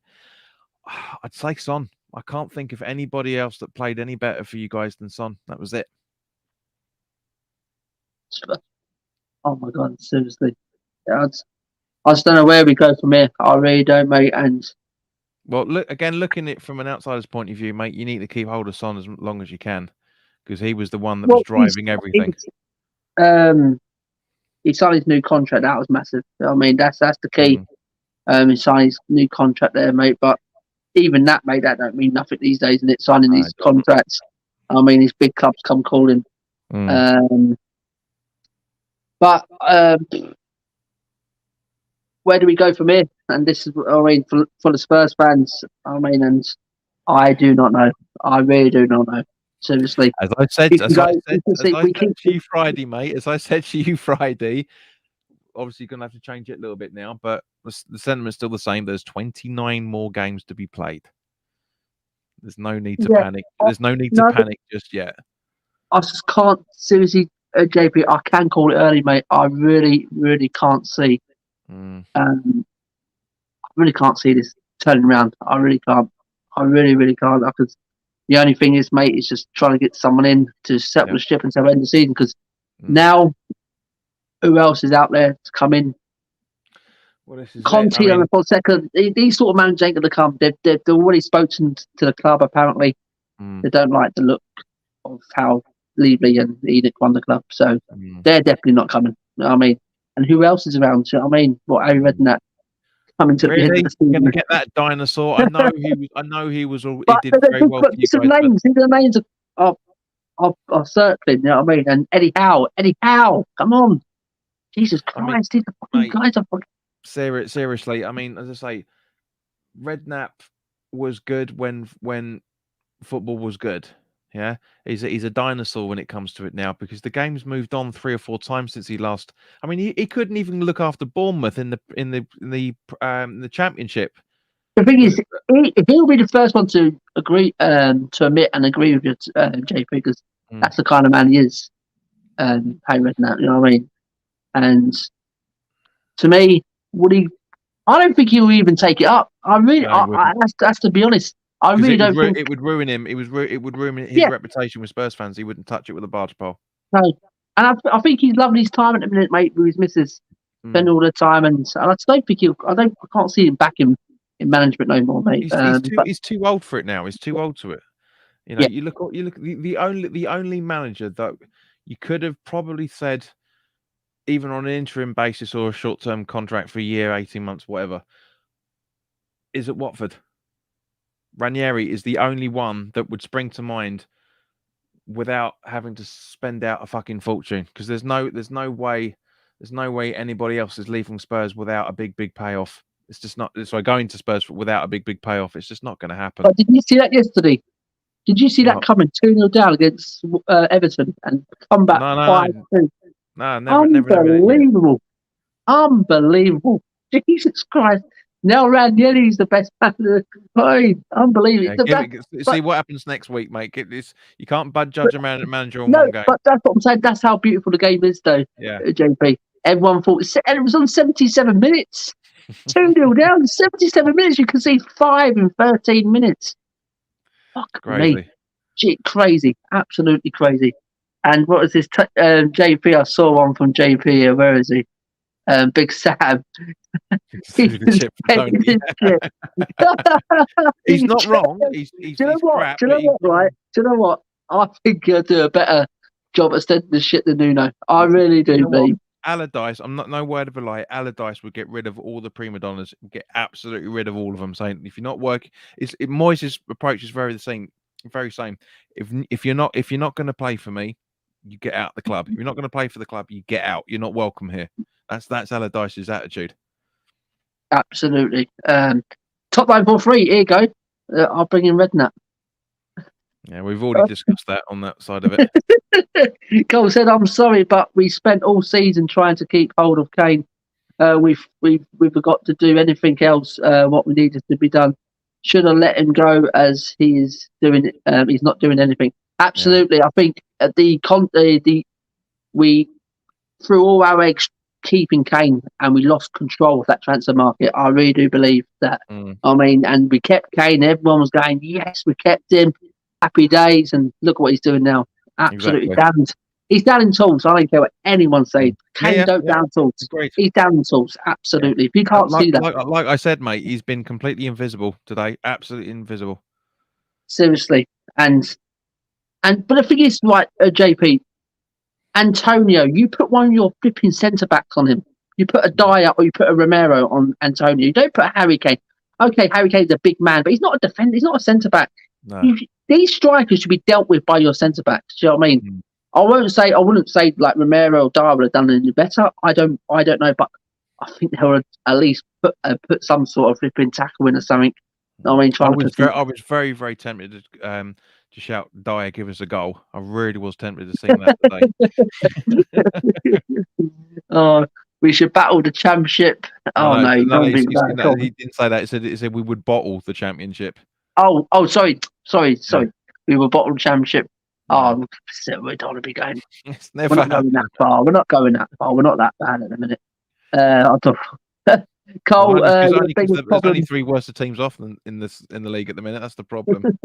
I'd say Son. I can't think of anybody else that played any better for you guys than Son. That was it. Oh my God! Seriously, I just don't know where we go from here. I really don't, mate. And well, looking at it from an outsider's point of view, mate, you need to keep hold of Son as long as you can, because he was the one that was driving everything. He signed his new contract. That was massive. I mean, that's the key. He signed his new contract there, mate. But even that, mate, that don't mean nothing these days, and it's signing these contracts. I mean, these big clubs come calling. But where do we go from here? And this is, I mean, for the Spurs fans, I mean, and I do not know. I really do not know. Seriously. As I said to you Friday, mate, obviously you're going to have to change it a little bit now, but the sentiment's still the same. There's 29 more games to be played. There's no need to panic. There's no need to panic just yet. I just can't seriously, JP. I can call it early, mate. I really, really can't see. I really can't see this turning around. I really can't. I really, really can't. Because the only thing is, mate, is just trying to get someone in to settle the ship until the end of the season. Because now, who else is out there to come in? Well, this is Conte and Fonseca. These sort of managers ain't going to come. They've already spoken to the club. Apparently, they don't like the look of how Levy and Enoch run the club, so they're definitely not coming. You know what I mean? And who else is around? You know what I mean? What Harry Redknapp coming to the end of the season? Going to get that dinosaur? I know he was. I know he was. He But did very well for you some guys. names. The names are circling. You know what I mean? And Eddie Howe, come on, Jesus Christ, these fucking guys are fucking. Seriously, I mean, as I say, Redknapp was good when football was good. Yeah, he's a dinosaur when it comes to it now because the game's moved on 3 or 4 times since he last. I mean, he couldn't even look after Bournemouth in the championship. The thing is, he'll be the first one to admit and agree with you, JP, because that's the kind of man he is. Harry Redknapp, you know what I mean? And to me, I don't think he'll even take it up. I really, that's to be honest. I really don't think it would ruin him. It would ruin his reputation with Spurs fans. He wouldn't touch it with a barge pole. No, and I think he's loving his time at the minute, mate, with his missus. Spend all the time, and I just don't think I can't see him back in management no more, mate. He's too old for it now. He's too old to it. You know, you look the only manager that you could have probably said, even on an interim basis or a short-term contract for a year, 18 months, whatever, is at Watford. Ranieri is the only one that would spring to mind without having to spend out a fucking fortune, because there's no way anybody else is leaving Spurs without a big payoff. It's just not. So going to Spurs without a big payoff, it's just not going to happen. But did you see that yesterday? Did you see that coming 2-0 down against Everton and come back 5-2? No, never. Unbelievable. Jesus Christ. Now Ranieri's the best man in the play. Unbelievable. See what happens next week, mate. You can't judge a manager on one game. But that's what I'm saying. That's how beautiful the game is, though, JP. Everyone thought, and it was on 77 minutes. 2-0 down, 77 minutes. You can see 5 in 13 minutes. Fuck crazy. Me. Crazy. Absolutely crazy. And what was this? JP, I saw one from JP here. Where is he? Big Sam. He's not wrong. He's crap. Do you know what? I think he'll do a better job at sending the shit than Nuno. I really do, believe. Allardyce, I'm not no word of a lie. Allardyce would get rid of all the prima donnas, get absolutely rid of all of them. Saying if you're not working, Moyes' approach is very same. If you're not going to play for me, you get out the club. If you're not going to play for the club, you get out. You're not welcome here. That's Allardyce's attitude. Absolutely. Top line for 3. Here you go. I'll bring in Redknapp. Yeah, we've already discussed that on that side of it. Cole said, "I'm sorry, but we spent all season trying to keep hold of Kane. We've forgot to do anything else. What we needed to be done. Should have let him go as he is doing. He's not doing anything. Absolutely. Yeah. I think we threw all our eggs keeping Kane, and we lost control of that transfer market. I really do believe that. I mean, and we kept Kane. Everyone was going, yes, we kept him. Happy days, and look what he's doing now. Absolutely damned. He's down in tools. I don't care what anyone says. Kane don't down tools. He's down in tools. Absolutely. If you can't see that, like I said, mate, he's been completely invisible today. Absolutely invisible. Seriously, but the thing is, like JP, Antonio, you put one of your flipping centre backs on him. You put a Dyer or you put a Romero on Antonio. You don't put a Harry Kane. Okay, Harry Kane's a big man, but he's not a defender. He's not a centre back. No. These strikers should be dealt with by your centre backs. Do you know what I mean? I wouldn't say like Romero or Dyer would have done any better. I don't know, but I think they would at least put some sort of flipping tackle in or something. I mean, I was very, very tempted to shout, Dyer, give us a goal. I really was tempted to sing that today. We should battle the championship. He didn't say that. He said we would bottle the championship. Oh, sorry. We will bottle the championship. Oh, we don't want to be going. It's We're never not going happened. that far. We're not going that far. We're not that bad at the minute. I don't. Well, Cole, your only because biggest there's problem. only 3 worse teams off in the league at the minute. That's the problem.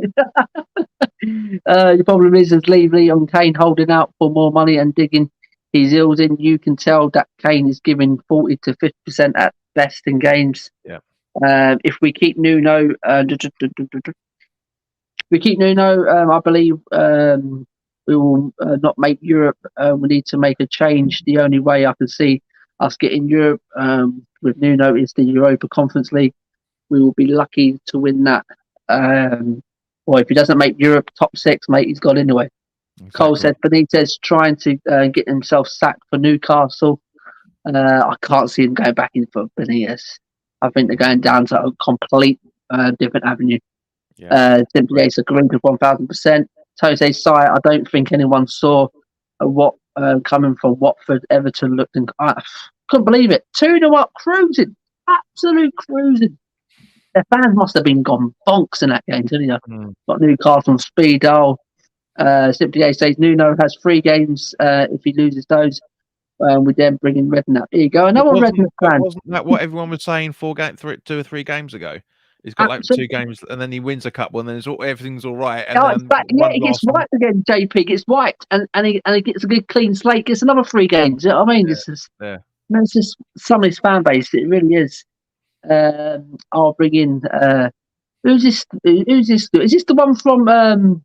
Your problem is leave Leon Kane holding out for more money and digging his heels in. You can tell that Kane is giving 40 to 50% at best in games. Yeah. If we keep Nuno, I believe we will not make Europe. We need to make a change. The only way I can see us getting Europe with Nuno is the Europa Conference League. We will be lucky to win that. Or if he doesn't make Europe top 6, mate, he's got anyway. Exactly. Cole said Benitez trying to get himself sacked for Newcastle. I can't see him going back in for Benitez. I think they're going down to a complete different avenue. Simply Ace agreed with 1000%. Jose Sai, I don't think anyone saw what coming from Watford. Everton looked and I couldn't believe it. 2-0 up, cruising, absolute cruising. Their fans must have been gone bonks in that game, didn't you? Got Newcastle on speed dial. Simply Ace says Nuno has 3 games. If he loses those, we then bring in Redknapp. Here you go. Another Redknapp fan. Wasn't that what everyone was saying 2 or 3 games ago? He's got like 2 games, and then he wins a couple, and then everything's all right. And then he gets wiped again. JP gets wiped, and he gets a good clean slate. Gets another 3 games. You know what I mean? This is some of his fan base. It really is. I'll bring in. Who's this? Is this the one from?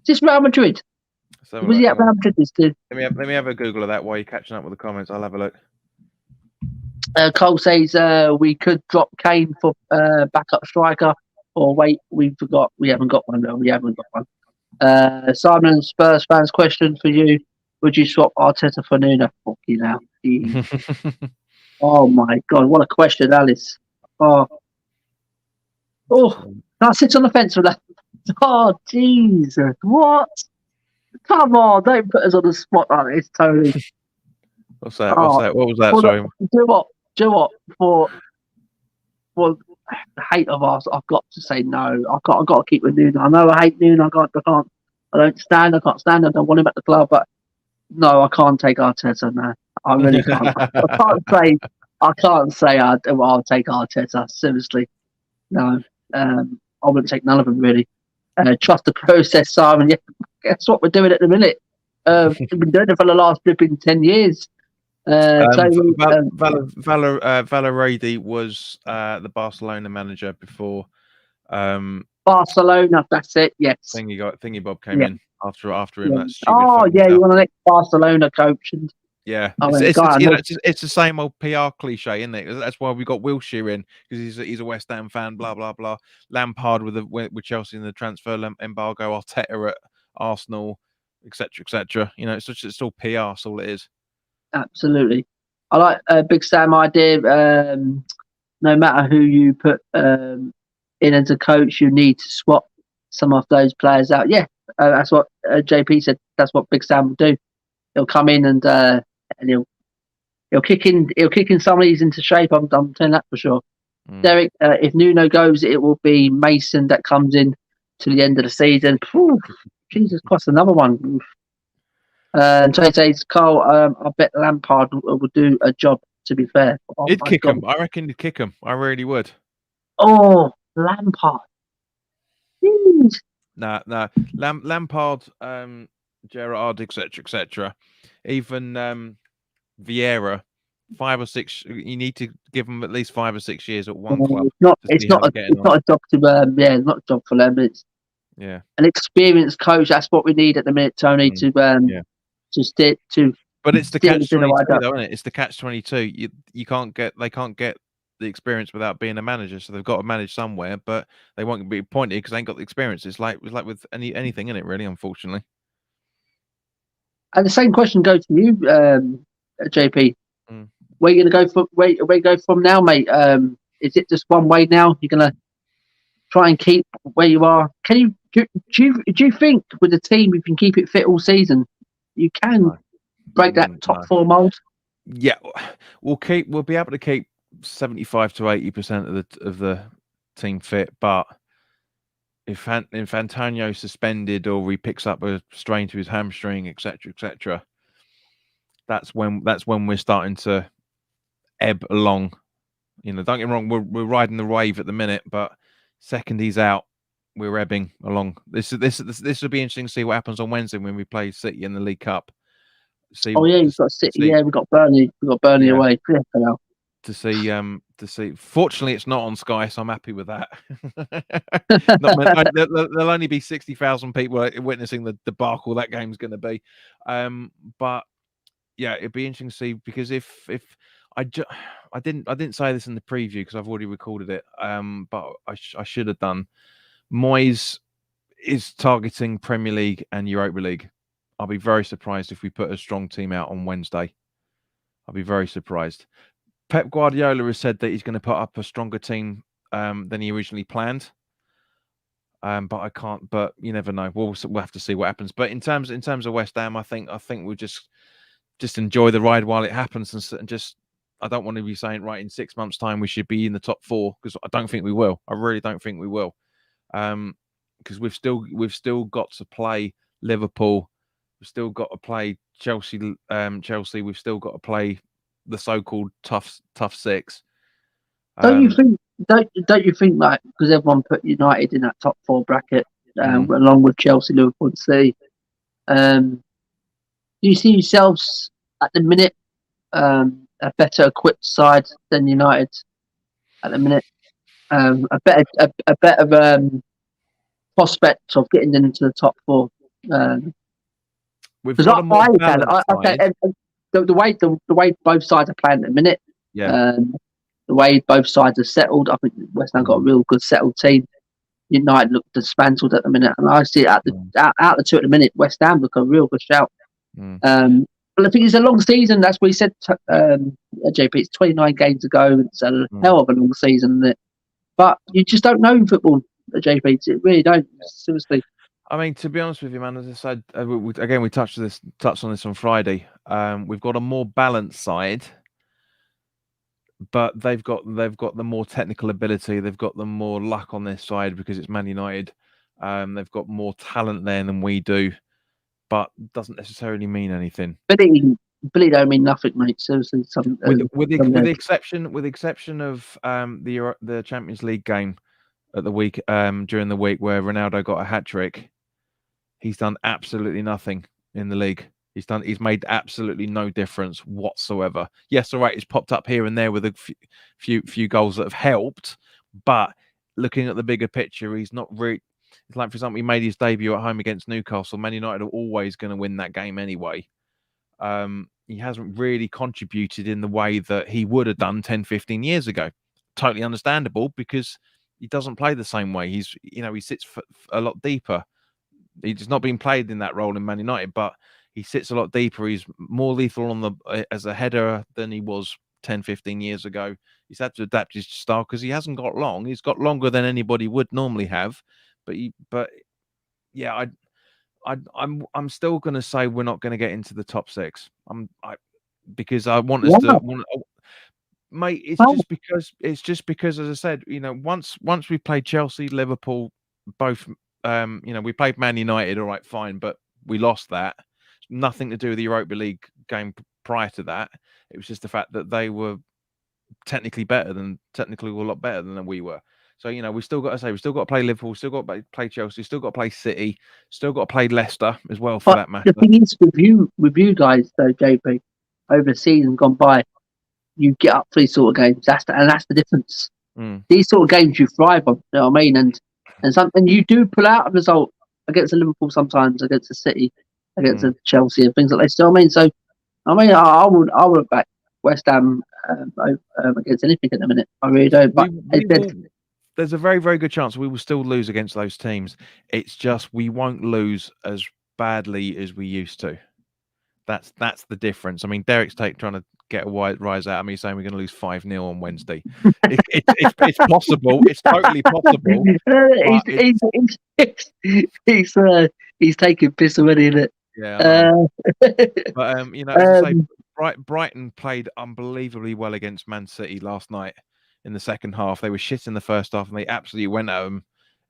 Is this Real Madrid? Was he at Real Madrid? Let me have a Google of that while you're catching up with the comments. I'll have a look. Cole says we could drop Kane for backup striker, or wait, we forgot we haven't got one. No, we haven't got one. Simon, Spurs fans, question for you: would you swap Arteta for Nuno? Fucking hell! Oh my God, what a question, Alice. Can I sit on the fence with that? Oh Jesus, what? Come on, don't put us on the spot like this, Tony. What's that? What was that? Sorry. Do you know what? For the hate of us, I've got to say no. I've got to keep with Nuno. I know I hate Nuno. I can't stand. I don't want him at the club. But no, I can't take Arteta. No, I really can't. I can't say I'll take Arteta. Seriously, no. I wouldn't take none of them really. Trust the process, Simon. Yeah, that's what we're doing at the minute. We've been doing it for the last flipping 10 years. Valverde was the Barcelona manager before. Barcelona, that's it. Yes. Thingy Bob came in after him. Yeah. That stupid you want an ex-Barcelona coach, and it's the same old PR cliche, isn't it? That's why we got Wilshere in, because he's a West Ham fan. Blah blah blah. Lampard with Chelsea in the transfer embargo. Arteta at Arsenal, etc. etc. You know, it's all PR. That's all it is. Absolutely. I like Big Sam idea. No matter who you put in as a coach, you need to swap some of those players out. Yeah, that's what JP said. That's what Big Sam will do. He'll come in and he'll kick in some of these into shape. I'm telling that for sure. Derek, if Nuno goes, it will be Mason that comes in to the end of the season. Whew, Jesus Christ, another one. And Trey says, Carl, I bet Lampard will do a job, to be fair. He'd kick him. I reckon he'd kick him. I really would. Oh, Lampard. Jeez. Nah. Lampard, Gerrard, etc. Even Vieira, 5 or 6. You need to give them at least 5 or 6 years at one club. It's not a job to it's not a job for them. It's an experienced coach. That's what we need at the minute, Tony. To stick to. But it's the catch-22, though, isn't it? It's the catch-22. They can't get the experience without being a manager, so they've got to manage somewhere. But they won't be appointed because they ain't got the experience. It's like with anything in it, really. Unfortunately. And the same question goes to you, JP. Where are you going to go from? Where you go from now, mate? Is it just one way now? You're going to try and keep where you are? Do you think with the team you can keep it fit all season? You can break that top 4 mold. Yeah, we'll be able to keep 75 to 80% of the team fit, but if Antonio suspended or he picks up a strain to his hamstring, etc., that's when we're starting to ebb along. Don't get me wrong, we're riding the wave at the minute, but second he's out, we're ebbing along. This will be interesting to see what happens on Wednesday when we play City in the League Cup. You've got City. Yeah, we've got Burnley. We've got Burnley away. To see. Fortunately, it's not on Sky, so I'm happy with that. There'll only be 60,000 people witnessing the debacle that game's going to be. But yeah, it'd be interesting to see, because if I didn't say this in the preview because I've already recorded it. But I should have done. Moyes is targeting Premier League and Europa League. I'll be very surprised if we put a strong team out on Wednesday. I'll be very surprised. Pep Guardiola has said that he's going to put up a stronger team than he originally planned. But I can't. But you never know. We'll have to see what happens. But in terms of West Ham, I think we'll just enjoy the ride while it happens, and just, I don't want to be saying right in 6 months' time we should be in the top 4, because I don't think we will. I really don't think we will. Because we've still got to play Liverpool. We've still got to play Chelsea. Chelsea. We've still got to play the so-called tough 6. Don't you think like, because everyone put United in that top 4 bracket along with Chelsea, Liverpool, and City. Do you see yourselves at the minute a better equipped side than United at the minute? A better prospect of getting into the top 4. We've got a more balanced side. The way both sides are playing at the minute. Yeah. The way both sides are settled, I think West Ham got a real good settled team. United look dismantled at the minute, and I see it out the 2 at the minute. West Ham look a real good shout. But I think it's a long season. That's what he said, JP. It's 29 games to go. It's a hell of a long season, isn't it? But you just don't know in football, JP. You really don't. Seriously. I mean, to be honest with you, man, as I said, we touched on this on Friday. We've got a more balanced side, but they've got the more technical ability. They've got the more luck on their side because it's Man United. They've got more talent there than we do, but doesn't necessarily mean anything. Billy don't mean nothing, mate. Seriously, with the exception of the Champions League game at the week during the week where Ronaldo got a hat-trick, he's done absolutely nothing in the league. He's made absolutely no difference whatsoever. Yes, all right, he's popped up here and there with a few goals that have helped, but looking at the bigger picture, he's not really. It's like, for example, he made his debut at home against Newcastle. Man United are always going to win that game anyway. He hasn't really contributed in the way that he would have done 10, 15 years ago. Totally understandable, because he doesn't play the same way. He sits a lot deeper. He's not been played in that role in Man United, but he sits a lot deeper. He's more lethal as a header than he was 10, 15 years ago. He's had to adapt his style because he hasn't got long. He's got longer than anybody would normally have. But yeah, I'm still going to say we're not going to get into the top 6. Because I want us to. Mate, it's just because, as I said, once we played Chelsea, Liverpool, both, we played Man United, all right, fine, but we lost that. Nothing to do with the Europa League game prior to that. It was just the fact that they were technically a lot better than we were. So, we still got to play Liverpool, still got to play Chelsea, still got to play City, still got to play Leicester as well, for that matter. The thing is, with you guys, though, JP, over the season gone by, you get up for these sort of games. That's the difference. These sort of games you thrive on. You know what I mean? And you do pull out a result against the Liverpool sometimes, against the City, against the Chelsea, and things like that. So I mean, I would back West Ham against anything at the minute. I really don't. But there's a very, very good chance we will still lose against those teams. It's just we won't lose as badly as we used to. That's the difference. I mean, Derek's trying to get a wide rise out of me, saying we're going to lose 5-0 on Wednesday. It's possible. It's totally possible. He's taking piss already, isn't it? Yeah. But as I say, Brighton played unbelievably well against Man City last night in the second half. They were shit in the first half, and they absolutely went at them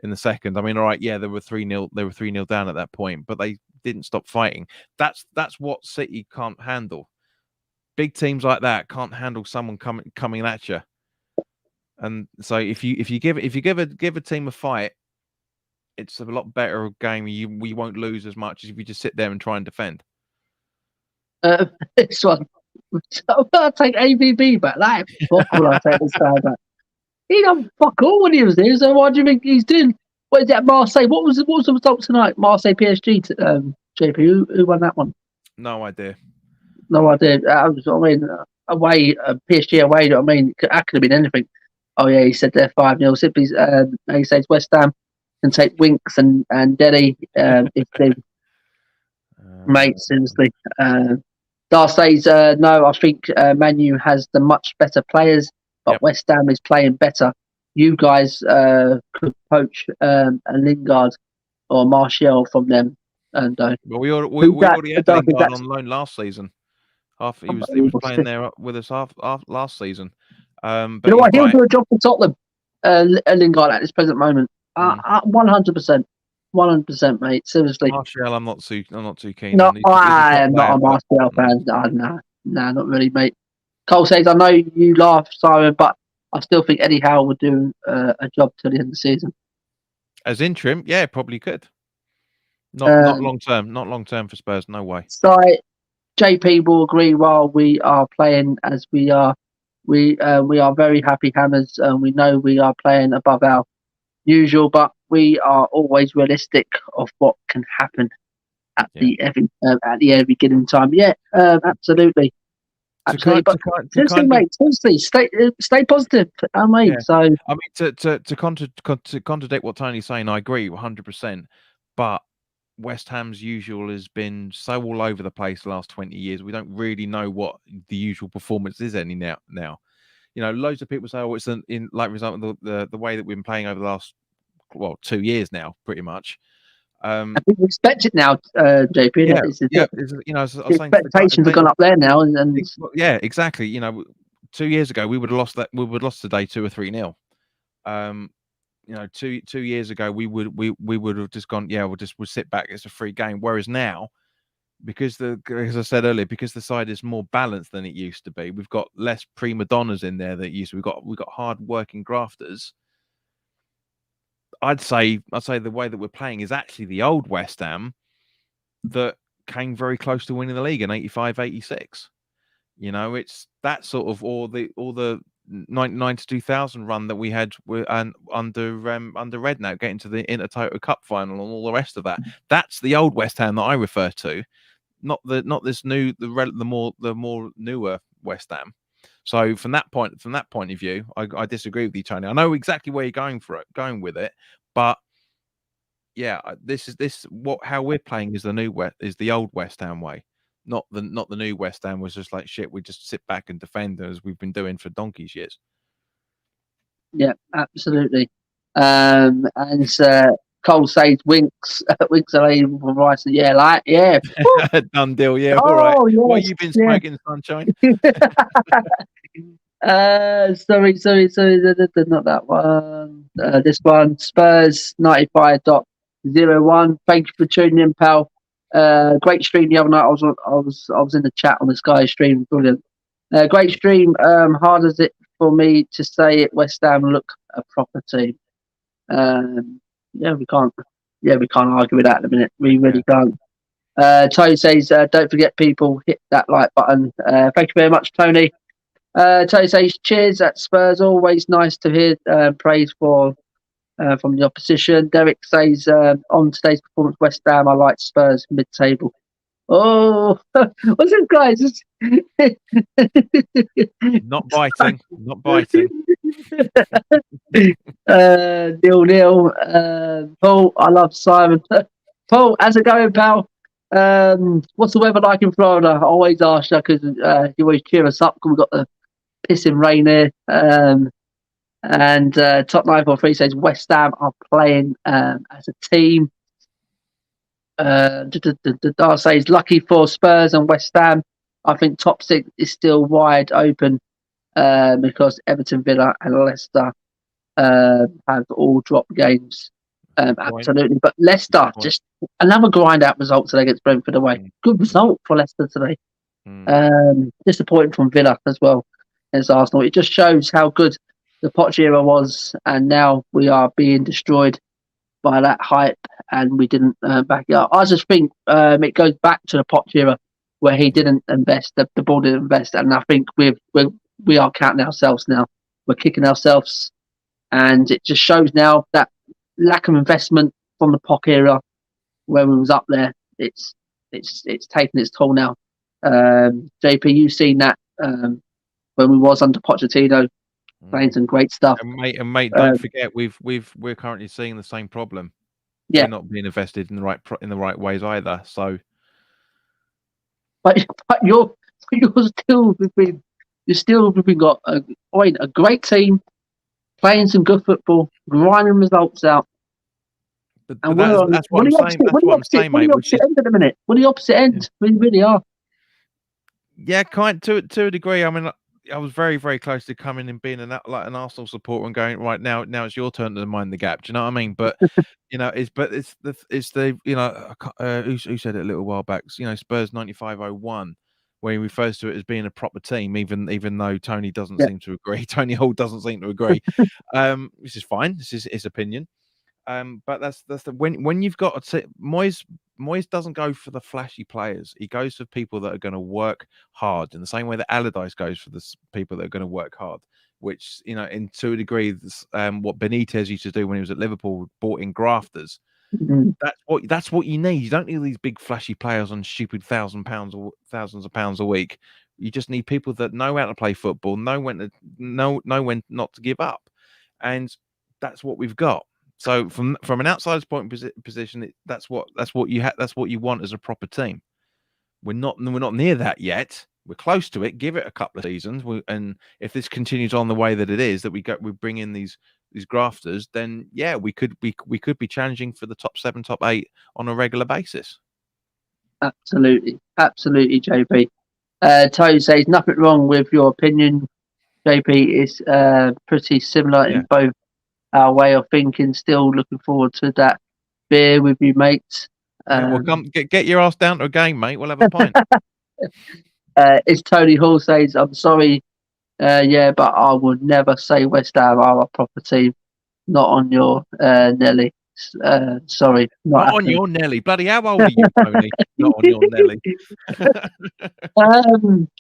in the second. I mean, all right, yeah, they were 3-0. They were 3-0 down at that point, but they didn't stop fighting. That's what City can't handle. Big teams like that can't handle someone coming at you. And so if you give a team a fight, it's a lot better game. We won't lose as much as if you just sit there and try and defend. This one, I'll take ABB back. That awful. I'll take this guy back. He done fuck all when he was there. So what do you think he's doing? What is that, Marseille? What was the result tonight? Marseille PSG. JP, who won that one? No idea. No idea. Away, PSG away. You know what I mean, that could have been anything. Oh yeah, he said they're 5-0. He says West Ham can take Winks and Delhi if they mate. Seriously, Dar says no. I think Manu has the much better players, but West Ham is playing better. You guys could poach a Lingard or Martial from them. And well, we already had Lingard on loan last season. He was playing there with us last season. But you know what? He'll do a job for Tottenham. Lingard at this present moment, 100%, 100%, mate. Seriously. Martial, I'm not too keen. No, I am not a Martial fan. No, not really, mate. Cole says, I know you laugh, Simon, but I still think Eddie Howe would do a job till the end of the season. As interim, yeah, probably could. Not long term. Not long term for Spurs. No way. So JP will agree. While we are playing as we are, we are very happy Hammers, and we know we are playing above our usual, but we are always realistic of what can happen at the every given time. Yeah, absolutely. But seriously, mate, seriously, stay positive, mate. Yeah. So I mean, to contradict what Tony's saying, I agree 100%. But West Ham's usual has been so all over the place the last 20 years. We don't really know what the usual performance is any now. You know, loads of people say, "Oh, it's in like, for example, the way that we've been playing over the last 2 years now, pretty much." I think we expect it now, JP. You know, expectations have gone up there now, and yeah, exactly. You know, 2 years ago we would have lost that. We would have lost today 2 or 3-0. You know, two years ago we would have just gone, yeah, we'll sit back. It's a free game. Whereas now, because as I said earlier, because the side is more balanced than it used to be, we've got less prima donnas in there that used to. We've got hard working grafters. I'd say the way that we're playing is actually the old West Ham that came very close to winning the league in 85-86. You know, it's that sort of or the 99 to 2000 run that we had under Redknapp, getting to the Intertoto Cup final and all the rest of that. That's the old West Ham that I refer to, not this new the more newer West Ham. So from that point of view, I disagree with you, Tony. I know exactly where you're going with it, but yeah, how we're playing is the old West Ham way, not the new West Ham was just like shit. We just sit back and defend as we've been doing for donkey's years. Yeah, absolutely. And Cole says Winks are able for Rice. Yeah, done deal. Yeah, all right. Yes, what have you been smoking, sunshine? Sorry, not that one. This one, Spurs 95.01. Thank you for tuning in, pal. Great stream the other night. I was in the chat on this guy's stream. Brilliant. Great stream. Hard as it for me to say it. West Ham look a proper team. We can't argue with that at the minute. We really can't. Tony says, don't forget, people, hit that like button. Thank you very much, Tony. Tony says, cheers at Spurs. Always nice to hear praise from the opposition. Derek says, on today's performance, West Ham, I like Spurs mid-table. Oh, what's this, guys? Not biting. 0-0. Paul, I love Simon. Paul, how's it going, pal? What's the weather like in Florida? I always ask you because you always cheer us up because we've got the pissing rain here. And Top 943 says West Ham are playing as a team. Dar says lucky for Spurs and West Ham. I think top 6 is still wide open because Everton, Villa, and Leicester have all dropped games. Absolutely. But Leicester, point. just another grind out result today against Brentford away. Good result for Leicester today. Disappointing from Villa as well against Arsenal. It just shows how good the Poch era was, and now we are being destroyed by that hype, and we didn't back it up. I just think it goes back to the Poch era where he didn't invest, the board didn't invest, and I think we are counting ourselves now. We're kicking ourselves, and it just shows now that lack of investment from the Poch era where we was up there. It's taken its toll now. JP, you've seen that when we was under Pochettino, playing some great stuff. And mate, don't forget we're currently seeing the same problem. Yeah, we're not being invested in the right ways either. So, but you're still got a great team playing some good football, grinding results out. but And that's what I'm saying. That's what I'm saying, mate. We're the opposite end at the minute. We're the opposite end. We really are. Yeah, kind to a degree. I mean, I was very, very close to coming and being an Arsenal supporter and going right now. Now it's your turn to mind the gap. Do you know what I mean? But it's the who said it a little while back. Spurs 95-01, where he refers to it as being a proper team, even though Tony doesn't seem to agree. Tony Hall doesn't seem to agree. Which is fine. This is his opinion. But that's the when you've got Moyes doesn't go for the flashy players. He goes for people that are going to work hard in the same way that Allardyce goes for the people that are going to work hard. Which to a degree, what Benitez used to do when he was at Liverpool, bought in grafters. Mm-hmm. That's what you need. You don't need these big flashy players on stupid £1,000 or thousands of pounds a week. You just need people that know how to play football, know when not to give up, and that's what we've got. So from an outsider's point position, that's what you want as a proper team. We're not near that yet. We're close to it. Give it a couple of seasons, and if this continues on the way that it is, that we bring in these grafters, then yeah, we could be challenging for the top 7, top 8 on a regular basis. Absolutely, JP. Tony says nothing wrong with your opinion. JP is pretty similar in both our way of thinking. Still looking forward to that beer with you, mates. Well, come get your ass down to a game, mate. We'll have a pint. It's Tony Hall says, I'm sorry, but I would never say West Ham are a proper team. Not on your Nelly. Sorry. Not on your Nelly. Bloody how old are you, Tony? Not on your Nelly.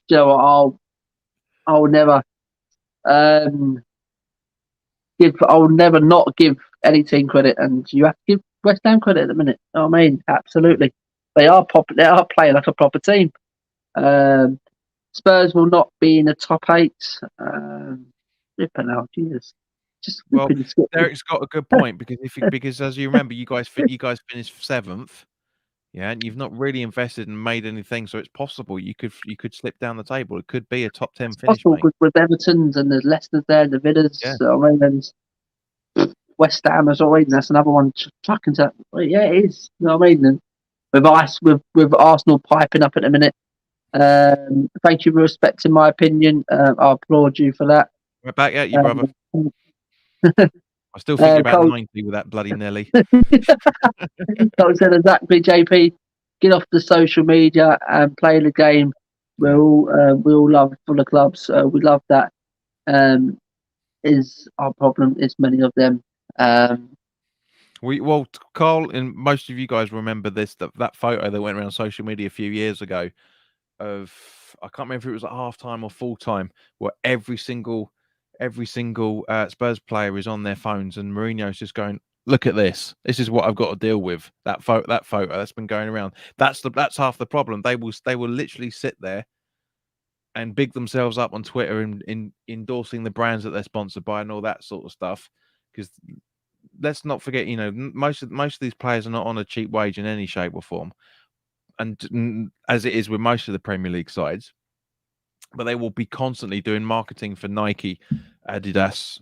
Joe, I'll never I'll never not give any team credit, and you have to give West Ham credit at the minute. You know what I mean? Absolutely. They are playing like a proper team. Spurs will not be in the top 8. Flipping out, Jesus. Well, Derek's got a good point because as you remember, you guys finished 7th, yeah, and you've not really invested and made anything, so it's possible you could slip down the table. It could be a top 10 finish. Possible with Everton's and there's Leicester's there, the Villas. Yeah. I mean, and West Ham as always. That's another one. Fucking yeah, it is. You know what I mean? And with Arsenal piping up at the minute. Thank you for respecting my opinion. I applaud you for that. We're back at you, brother. I still think you're about 90 with that bloody Nelly. I said exactly, JP. Get off the social media and play the game. We all love for the clubs. We love that. Is our problem? Is many of them. Carl and most of you guys remember that photo that went around social media a few years ago of, I can't remember if it was at half-time or full-time, where every single Spurs player is on their phones and Mourinho's just going, look at this. This is what I've got to deal with. That photo that's been going around. That's half the problem. They will literally sit there and big themselves up on Twitter and endorsing the brands that they're sponsored by and all that sort of stuff. Because let's not forget, most of these players are not on a cheap wage in any shape or form, and as it is with most of the Premier League sides. But they will be constantly doing marketing for Nike, Adidas,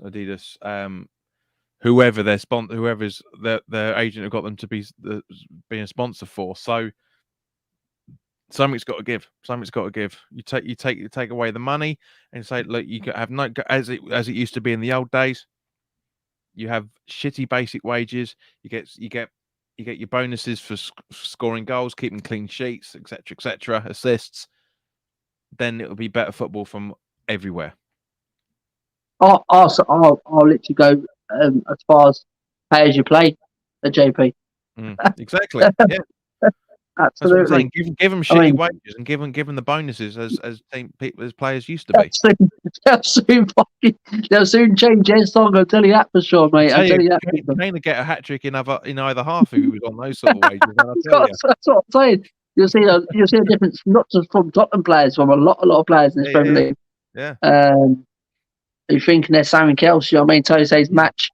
whoever whoever's their agent have got them to be being a sponsor for. So something's got to give. You take away the money and say, look, you have no, as it used to be in the old days. you have shitty basic wages. You get your bonuses for scoring goals, keeping clean sheets, etc., assists. Then it will be better football from everywhere. I'll literally go as far as pay as you play at JP. Exactly. Yeah. That's what I'm Absolutely. saying. Give them shitty wages and give them the bonuses as players used to be. They'll soon change their song. I'll tell you that for sure, mate. I'll tell you that. Kane would get a hat trick in either half if he was on those sort of wages. That's what I'm saying. You'll see a difference, not just from Tottenham players, from a lot of players in this Premier League. Yeah. Who thinking there's something else? You know what I mean? Tose's match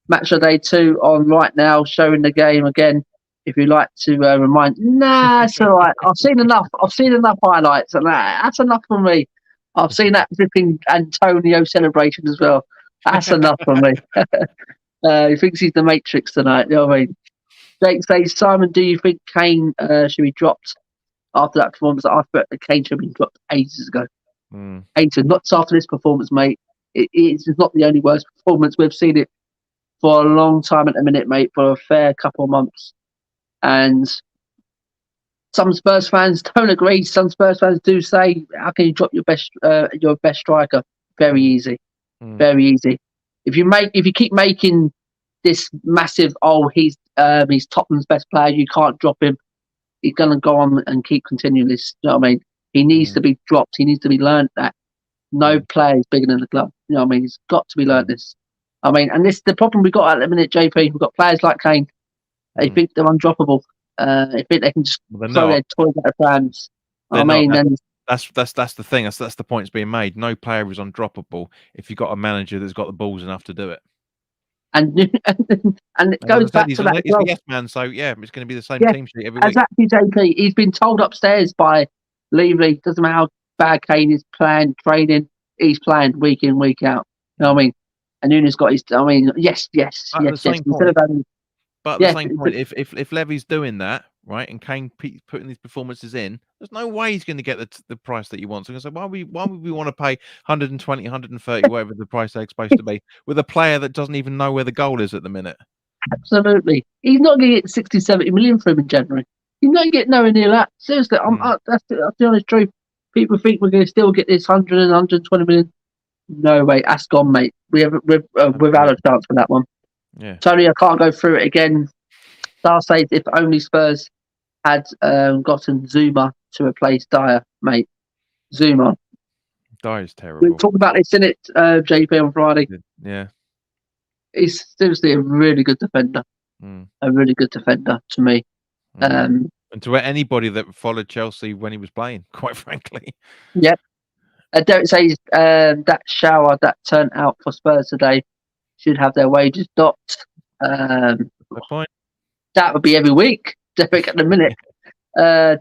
of day 2 on right now, showing the game again. If you like to remind, it's all right. I've seen enough highlights, and that's enough for me. I've seen that flipping Antonio celebration as well. That's enough for me. He thinks he's the Matrix tonight. You know what I mean? Jake says, Simon, do you think Kane should be dropped after that performance? I thought Kane should have been dropped ages ago. Ages, not after this performance, mate. It's not the only worst performance. We've seen it for a long time at the minute, mate, for a fair couple of months. And some Spurs fans don't agree. Some Spurs fans do say, "How can you drop your best striker?" Very easy, very easy. If you keep making this massive, he's Tottenham's best player, you can't drop him. He's gonna go on and keep continuing this. You know what I mean? He needs to be dropped. He needs to be learned that no player is bigger than the club. You know what I mean? He's got to be learned this. I mean, and this the problem we got at the minute, JP. We've got players like Kane. They think they're undroppable. They think they can just throw their toys at the fans. That's the thing. That's the point that's being made. No player is undroppable if you've got a manager that's got the balls enough to do it. And it goes back to that. He's a yes man, so yeah, it's going to be the same team sheet every week. Exactly, JP. He's been told upstairs by Levy, doesn't matter how bad Kane is playing, training, he's playing week in, week out. You know what I mean? And Nunes got his. I mean, yes. But at the same point, if Levy's doing that, right, and Kane putting these performances in, there's no way he's going to get the price that he wants. So why would we want to pay 120, 130, whatever the price they're supposed to be, with a player that doesn't even know where the goal is at the minute? Absolutely. He's not going to get 60, 70 million for him in January. He's not getting nowhere near that. Seriously, that's the honest truth. People think we're going to still get this 100 and 120 million. No way. That's gone, mate. We've had a chance for that one. Yeah. Tony, I can't go through it again. Star says if only Spurs had gotten Zuma to replace Dyer, mate. Zuma. Dyer's terrible. We talked about this, in it, JP, on Friday. Yeah. He's seriously a really good defender. A really good defender to me. And to anybody that followed Chelsea when he was playing, quite frankly. Yep. Derek says that shower that turned out for Spurs today should have their wages docked. Good point. That would be every week, Derek, at the minute.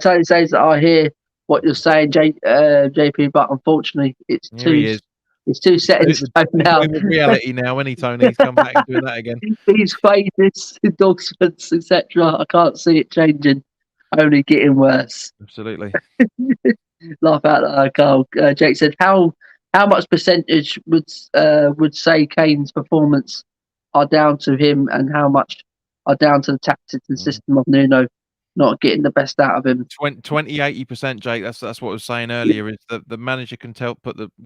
Tony says that I hear what you're saying, JP, but unfortunately it's too set in stone now. Reality now, any Tony, he's come back and doing that again. These phases, endorsements, etc. I can't see it changing, only getting worse. Absolutely. Laugh out loud, Carl. Jake said, "How much percentage would say Kane's performance are down to him, and how much are down to the tactics and system of Nuno not getting the best out of him?" 80%, Jake. That's what I was saying earlier. Is that the manager can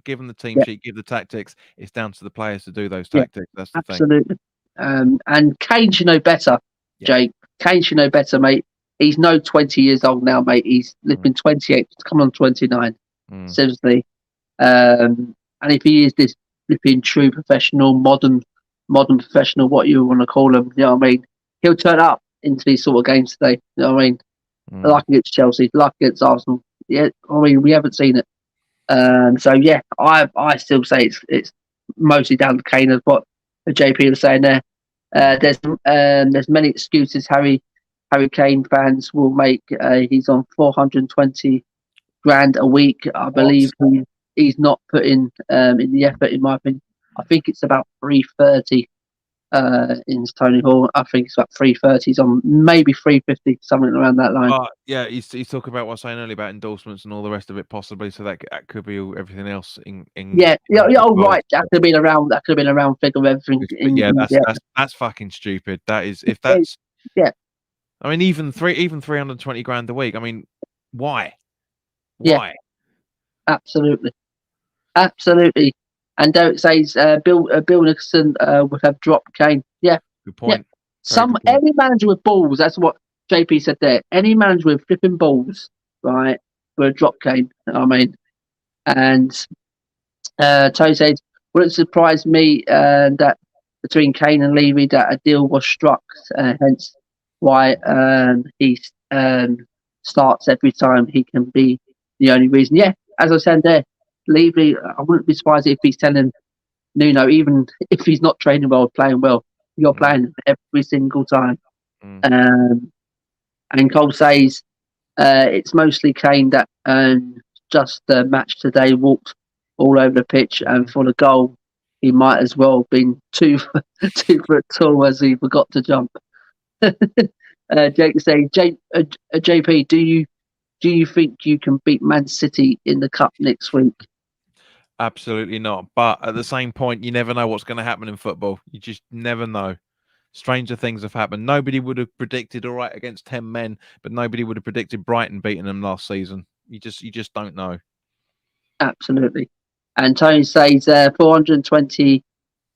give them the team sheet, give the tactics. It's down to the players to do those tactics. That's the absolutely. Thing. And Kane should know better, Jake. Kane should know better, mate. He's 20 years old now, mate. He's been 28, come on 29. Seriously. And if he is this flipping true professional, modern professional, what you want to call him, you know what I mean? He'll turn up into these sort of games today. You know what I mean? Like against Chelsea, like against Arsenal. Yeah, I mean, we haven't seen it. So yeah, I still say it's mostly down to Kane, as what JP was saying there. There's many excuses Harry Kane fans will make. He's on 420 grand a week. I believe he's not putting in the effort, in my opinion. I think it's about 330 in Tony Hall. I think it's about 330s on, maybe 350, something around that line. Yeah, he's talking about what I was saying earlier about endorsements and all the rest of it, possibly. So that could be everything else in Yeah. Oh, well. right. That could have been around. That could have been around figure of everything. That's fucking stupid. That is, if that's yeah. I mean, even 320 grand a week. I mean, why? Yeah. Absolutely. And Derek says Bill Nicholson would have dropped Kane. Yeah. Good point. Yeah. Any manager with balls, that's what JP said there. Any manager with flipping balls, right, would have dropped Kane. I mean, and Tony says, wouldn't surprise me that between Kane and Levy that a deal was struck, hence why he starts every time he can be the only reason. Yeah, as I said there, Levy, I wouldn't be surprised if he's telling Nuno, even if he's not training well, playing well, you're playing every single time. And Cole says it's mostly Kane that just the match today walked all over the pitch, and for the goal, he might as well have been 2 foot tall as he forgot to jump. Jake saying, JP, do you think you can beat Man City in the cup next week? Absolutely not. But at the same point, you never know what's going to happen in football. You just never know. Stranger things have happened. Nobody would have predicted all right against 10 men, but nobody would have predicted Brighton beating them last season. You just don't know. Absolutely. And Tony says 420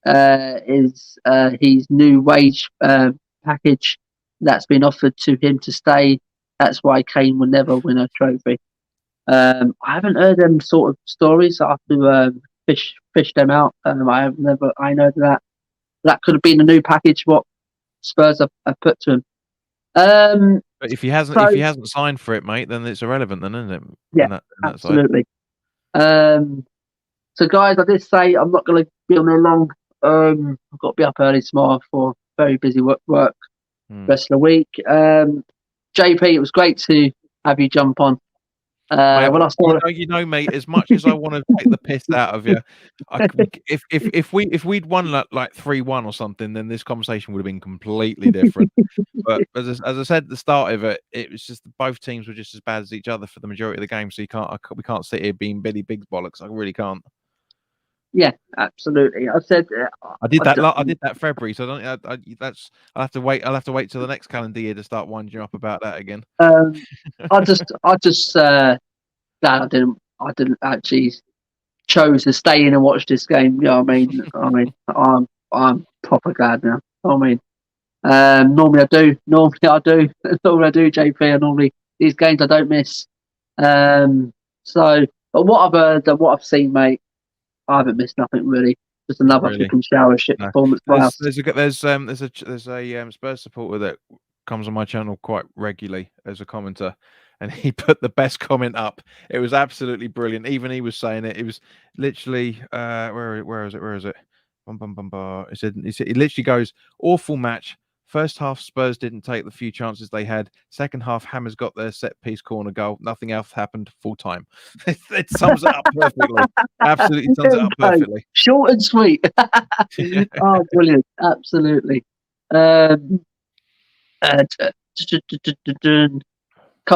is his new wage package that's been offered to him to stay. That's why Kane will never win a trophy. I haven't heard them sort of stories. I have to fish them out. I know that could have been a new package what Spurs have put to him. But if he hasn't signed for it, mate, then it's irrelevant, then, isn't it? Yeah, absolutely. So, guys, I did say I'm not going to be on there long. I've got to be up early tomorrow for very busy work rest of the week. JP, it was great to have you jump on. Mate, as much as I want to take the piss out of you, if we'd won like 3-1 or something, then this conversation would have been completely different. But as I said at the start of it, it was just both teams were just as bad as each other for the majority of the game. So we can't sit here being Billy Big's bollocks. I really can't. Yeah, absolutely. I said I did that February, so I'll have to wait. I'll have to wait till the next calendar year to start winding you up about that again. I just glad I didn't actually chose to stay in and watch this game. You know what I mean? I'm proper glad now. I mean, normally I do, JP. And normally these games I don't miss. But what I've heard and what I've seen, mate, I haven't missed nothing really. Just another flipping shower shit performance. There's a Spurs supporter that comes on my channel quite regularly as a commenter, and he put the best comment up. It was absolutely brilliant. Even he was saying it. It was literally where is it? He said he literally goes, awful match. First half, Spurs didn't take the few chances they had. Second half, Hammers got their set-piece corner goal. Nothing else happened full time. It sums it up perfectly. Absolutely sums it up perfectly. Short and sweet. Oh, brilliant. Absolutely. Cole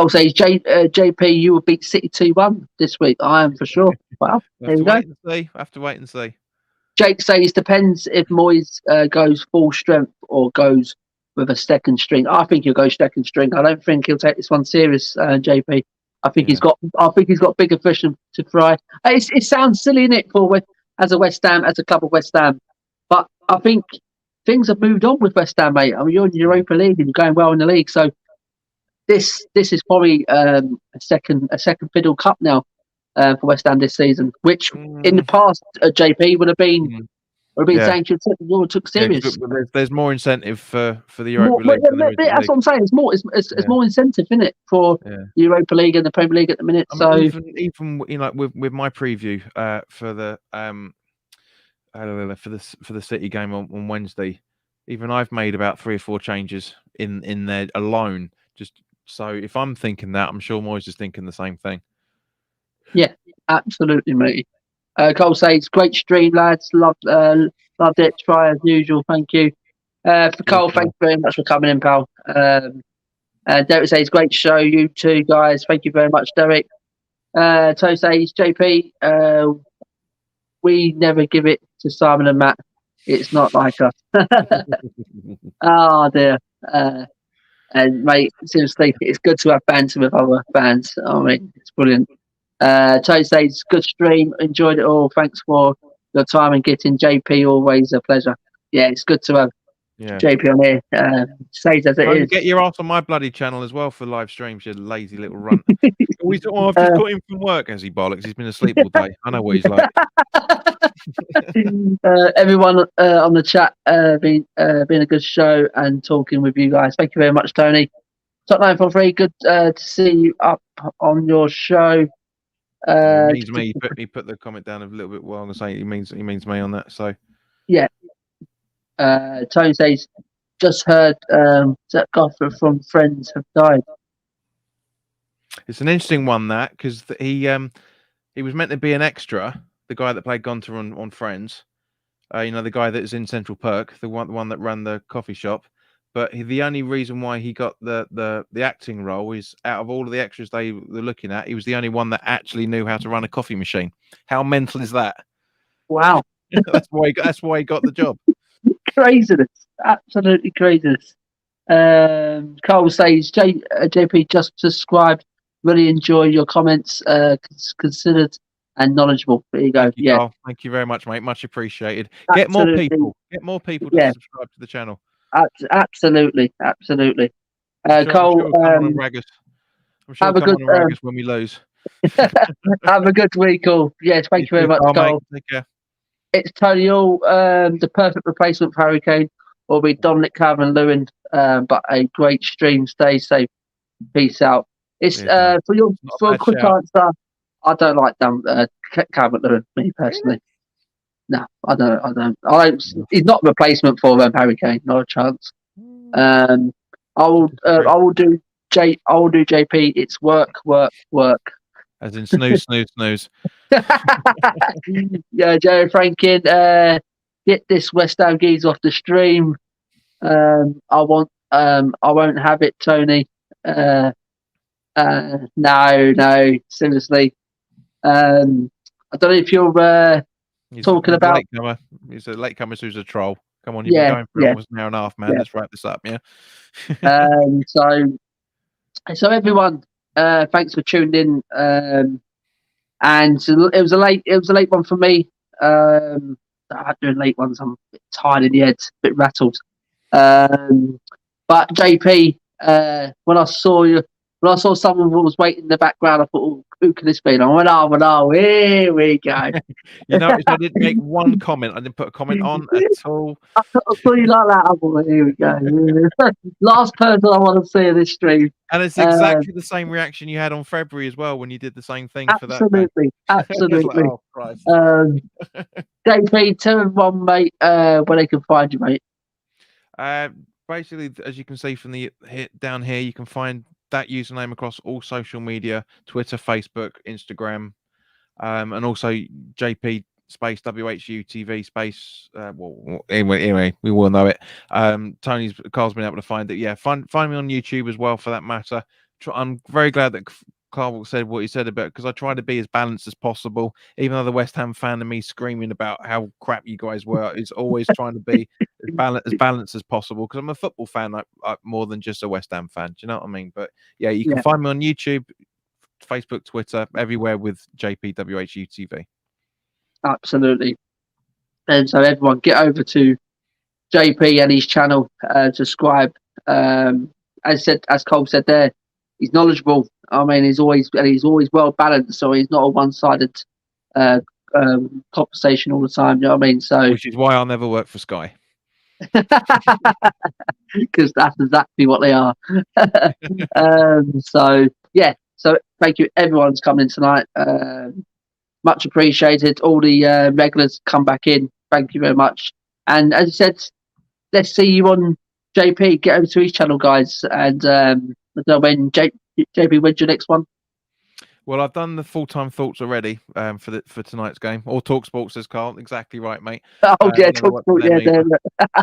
says, JP, you will beat City 2-1 this week. I am for sure. Wow. There you go. Have to wait and see. Jake says depends if Moyes goes full strength or goes with a second string. I think he'll go second string. I don't think he'll take this one serious, JP. I think he's got bigger fish to fry. It sounds silly, innit, as a club of West Ham, but I think things have moved on with West Ham, mate. I mean, you're in the Europa League and you're going well in the league, so this is probably a second fiddle cup now. For West Ham this season, which in the past, JP would have been saying you took serious. Yeah, there's more incentive for the Europa League. That's what I'm saying. It's more incentive, isn't it, for the Europa League and the Premier League at the minute? Even with my preview for the City game on Wednesday, even I've made about 3 or 4 changes in there alone. Just so if I'm thinking that, I'm sure Moyes is thinking the same thing. Yeah, absolutely, mate. Cole says, great stream, lads. Loved it. Try as usual. Thank you. For Cole, thank you very much for coming in, pal. Derek says, great show, you two guys. Thank you very much, Derek. Toe says, JP, we never give it to Simon and Matt. It's not like us. Oh, dear. And, mate, seriously, it's good to have banter with other fans. I mean, it's brilliant. Toe says, good stream. Enjoyed it all. Thanks for your time and getting JP. Always a pleasure. Yeah, it's good to have JP on here. Says as it is. Get your ass on my bloody channel as well for live streams, you lazy little runt. We thought, I've just got him from work. As he bollocks, he's been asleep all day. I know what he's like. Everyone on the chat been a good show and talking with you guys. Thank you very much, Tony. Top 943, good to see you up on your show. It means me. He put the comment down a little bit while I'm saying he means me on that. So yeah. Tony says, just heard Zach Goffler from Friends have died. It's an interesting one, that, because he was meant to be an extra, the guy that played Gunter on Friends. The guy that is in Central Perk, the one that ran the coffee shop. But the only reason why he got the acting role is, out of all of the extras they were looking at, he was the only one that actually knew how to run a coffee machine. How mental is that? Wow. That's why he got the job. Craziness, absolutely craziness. Cole says, JP just subscribed. Really enjoy your comments. Considered and knowledgeable. There you go. Thank you, Carl. Thank you very much, mate. Much appreciated. Absolutely. Get more people to subscribe to the channel. Absolutely. Cole, I'm sure he'll come on and rag us when we lose. Have a good week, all. Yes, thank you very much, Cole. Take care. It's Tony All. The perfect replacement for Hurricane will be Dominic Calvin Lewin. But a great stream. Stay safe. Peace out. It's for a quick answer. I don't like Calvin Lewin, me personally. No, I don't. He's not a replacement for Hurricane. Not a chance. I will do JP. It's work. As in snooze. Yeah, Jerry Franklin. Get this West Ham geese off the stream. I won't have it, Tony. No, seriously. I don't know if you're talking about. He's a latecomer who's a troll. Come on, you've been going for almost an hour and a half, man. Let's wrap this up, yeah. So everyone, thanks for tuning in. And it was a late one for me. I'm doing late ones. I'm a bit tired in the head, a bit rattled. But JP, when I saw someone who was waiting in the background, I thought, who can this be? And I went, oh, here we go. I didn't make one comment. I didn't put a comment on at all. I saw you like that. I thought, here we go. Last person I want to see in this stream. And it's exactly the same reaction you had on February as well when you did the same thing for that. Absolutely. Like, oh, Christ. JP, tell everyone, mate, where they can find you, mate. Basically, as you can see from down here, you can find that username across all social media: Twitter, Facebook, Instagram, and also JP space WHU TV space. Anyway, we will know it. Carl's been able to find it. Yeah, find me on YouTube as well, for that matter. I'm very glad that Carl said what he said about, because I try to be as balanced as possible. Even though the West Ham fan and me screaming about how crap you guys were, is always trying to be as balanced as possible, because I'm a football fan, like more than just a West Ham fan. Do you know what I mean? But yeah, you can find me on YouTube, Facebook, Twitter, everywhere with JPWHU TV. Absolutely. And so everyone, get over to JP and his channel, subscribe. As Cole said there, he's knowledgeable. I mean, he's always well balanced, so he's not a one-sided conversation all the time. You know what I mean? So, which is why I'll never work for Sky, because that's exactly what they are. So thank you, everyone's coming tonight. Much appreciated. All the regulars come back in. Thank you very much. And as I said, let's see you on JP. Get over to his channel, guys. And when JP, when's your next one? Well, I've done the full-time thoughts already for tonight's game. Or talk sports, says Carl. Exactly right, mate. Oh yeah, Never talk watched sport, them yeah, either.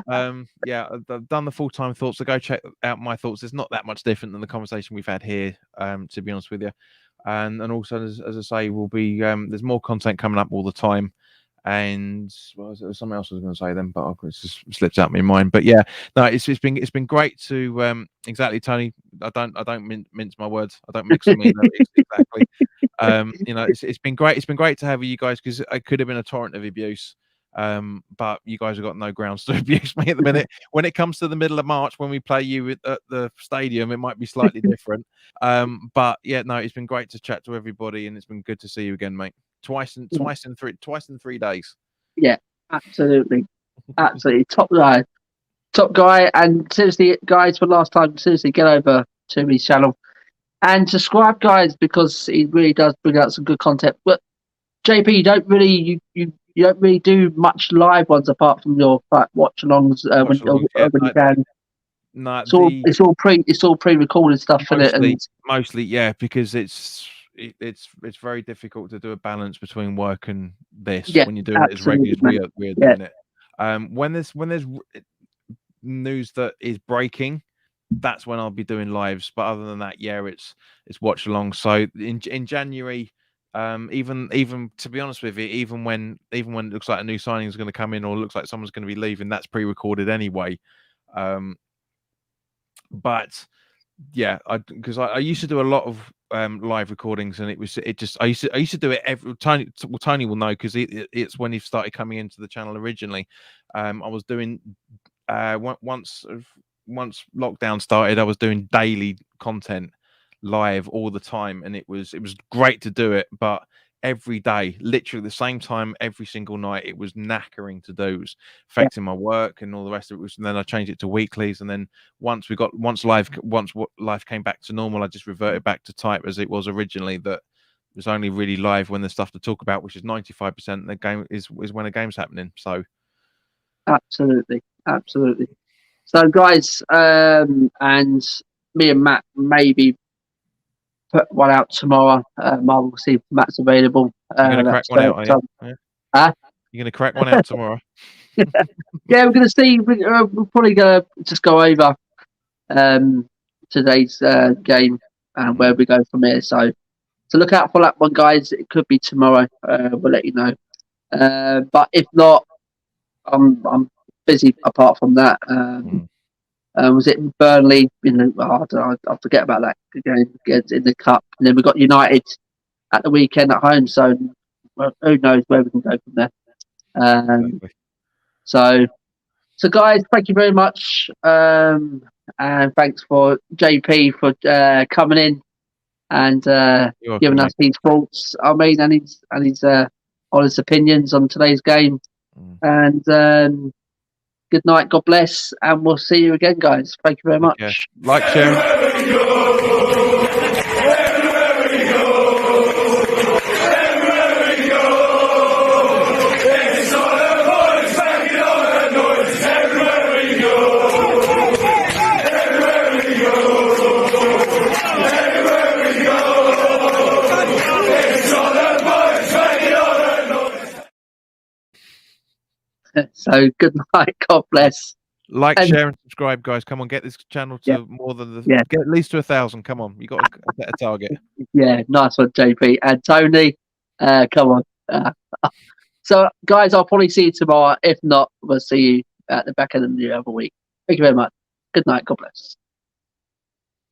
there. Yeah, I've done the full-time thoughts. So go check out my thoughts. It's not that much different than the conversation we've had here, to be honest with you. And also, as I say, we'll be there's more content coming up all the time. And well, there was something else I was going to say then, but it just slipped out of my mind. But yeah, no, it's been great to exactly, Tony. I don't mince my words. I don't mix them either. Exactly. It's been great. It's been great to have you guys, because it could have been a torrent of abuse. But you guys have got no grounds to abuse me at the minute. When it comes to the middle of March, when we play you at the stadium, it might be slightly different. But yeah, no, it's been great to chat to everybody, and it's been good to see you again, mate. Twice in 3 days. Yeah, absolutely, absolutely top guy. And seriously, guys, for last time, seriously, get over to his channel and subscribe, guys, because he really does bring out some good content. But JP, you don't really you don't really do much live ones apart from your watch-alongs when you can. No, it's all pre-recorded stuff, isn't it? And mostly, yeah, because it's very difficult to do a balance between work and this when you're doing it as regularly as we're doing it. When there's news that is breaking, that's when I'll be doing lives. But other than that, yeah, it's watch along. So in January, even to be honest with you, even when it looks like a new signing is going to come in, or looks like someone's going to be leaving, that's pre-recorded anyway. But yeah, because I used to do a lot of live recordings, and I used to do it every Tony will know, because it's when he started coming into the channel originally. I was doing once lockdown started, I was doing daily content live all the time, and it was great to do it, but every day, literally the same time every single night, it was knackering to do. It was affecting my work and all the rest of it. And then I changed it to weeklies, and then once life came back to normal, I just reverted back to type as it was originally. That was only really live when there's stuff to talk about, which is 95% of the game is when a game's happening. So absolutely. So guys, and me and Matt maybe put one out tomorrow. We'll see if Matt's available. You're going to crack one out, are you? Huh? You're going to crack one out tomorrow? Yeah, we're going to see. We're probably going to just go over today's game and where we go from here. So look out for that one, guys. It could be tomorrow. We'll let you know. But if not, I'm busy apart from that. Was it Burnley? I forget about that game in the cup, and then we got United at the weekend at home. So who knows where we can go from there? Exactly. So guys, thank you very much, and thanks for JP for coming in and giving us his thoughts. I mean, and his honest opinions on today's game. And good night, God bless, and we'll see you again, guys. Thank you very much. Yeah. Like, share. So good night, God bless. Like, share, and subscribe, guys. Come on, get this channel to more than get at least to 1,000. Come on, you got to set a target. Yeah, nice one, JP and Tony. Come on. So, guys, I'll probably see you tomorrow. If not, we'll see you at the back end of the other week. Thank you very much. Good night. God bless.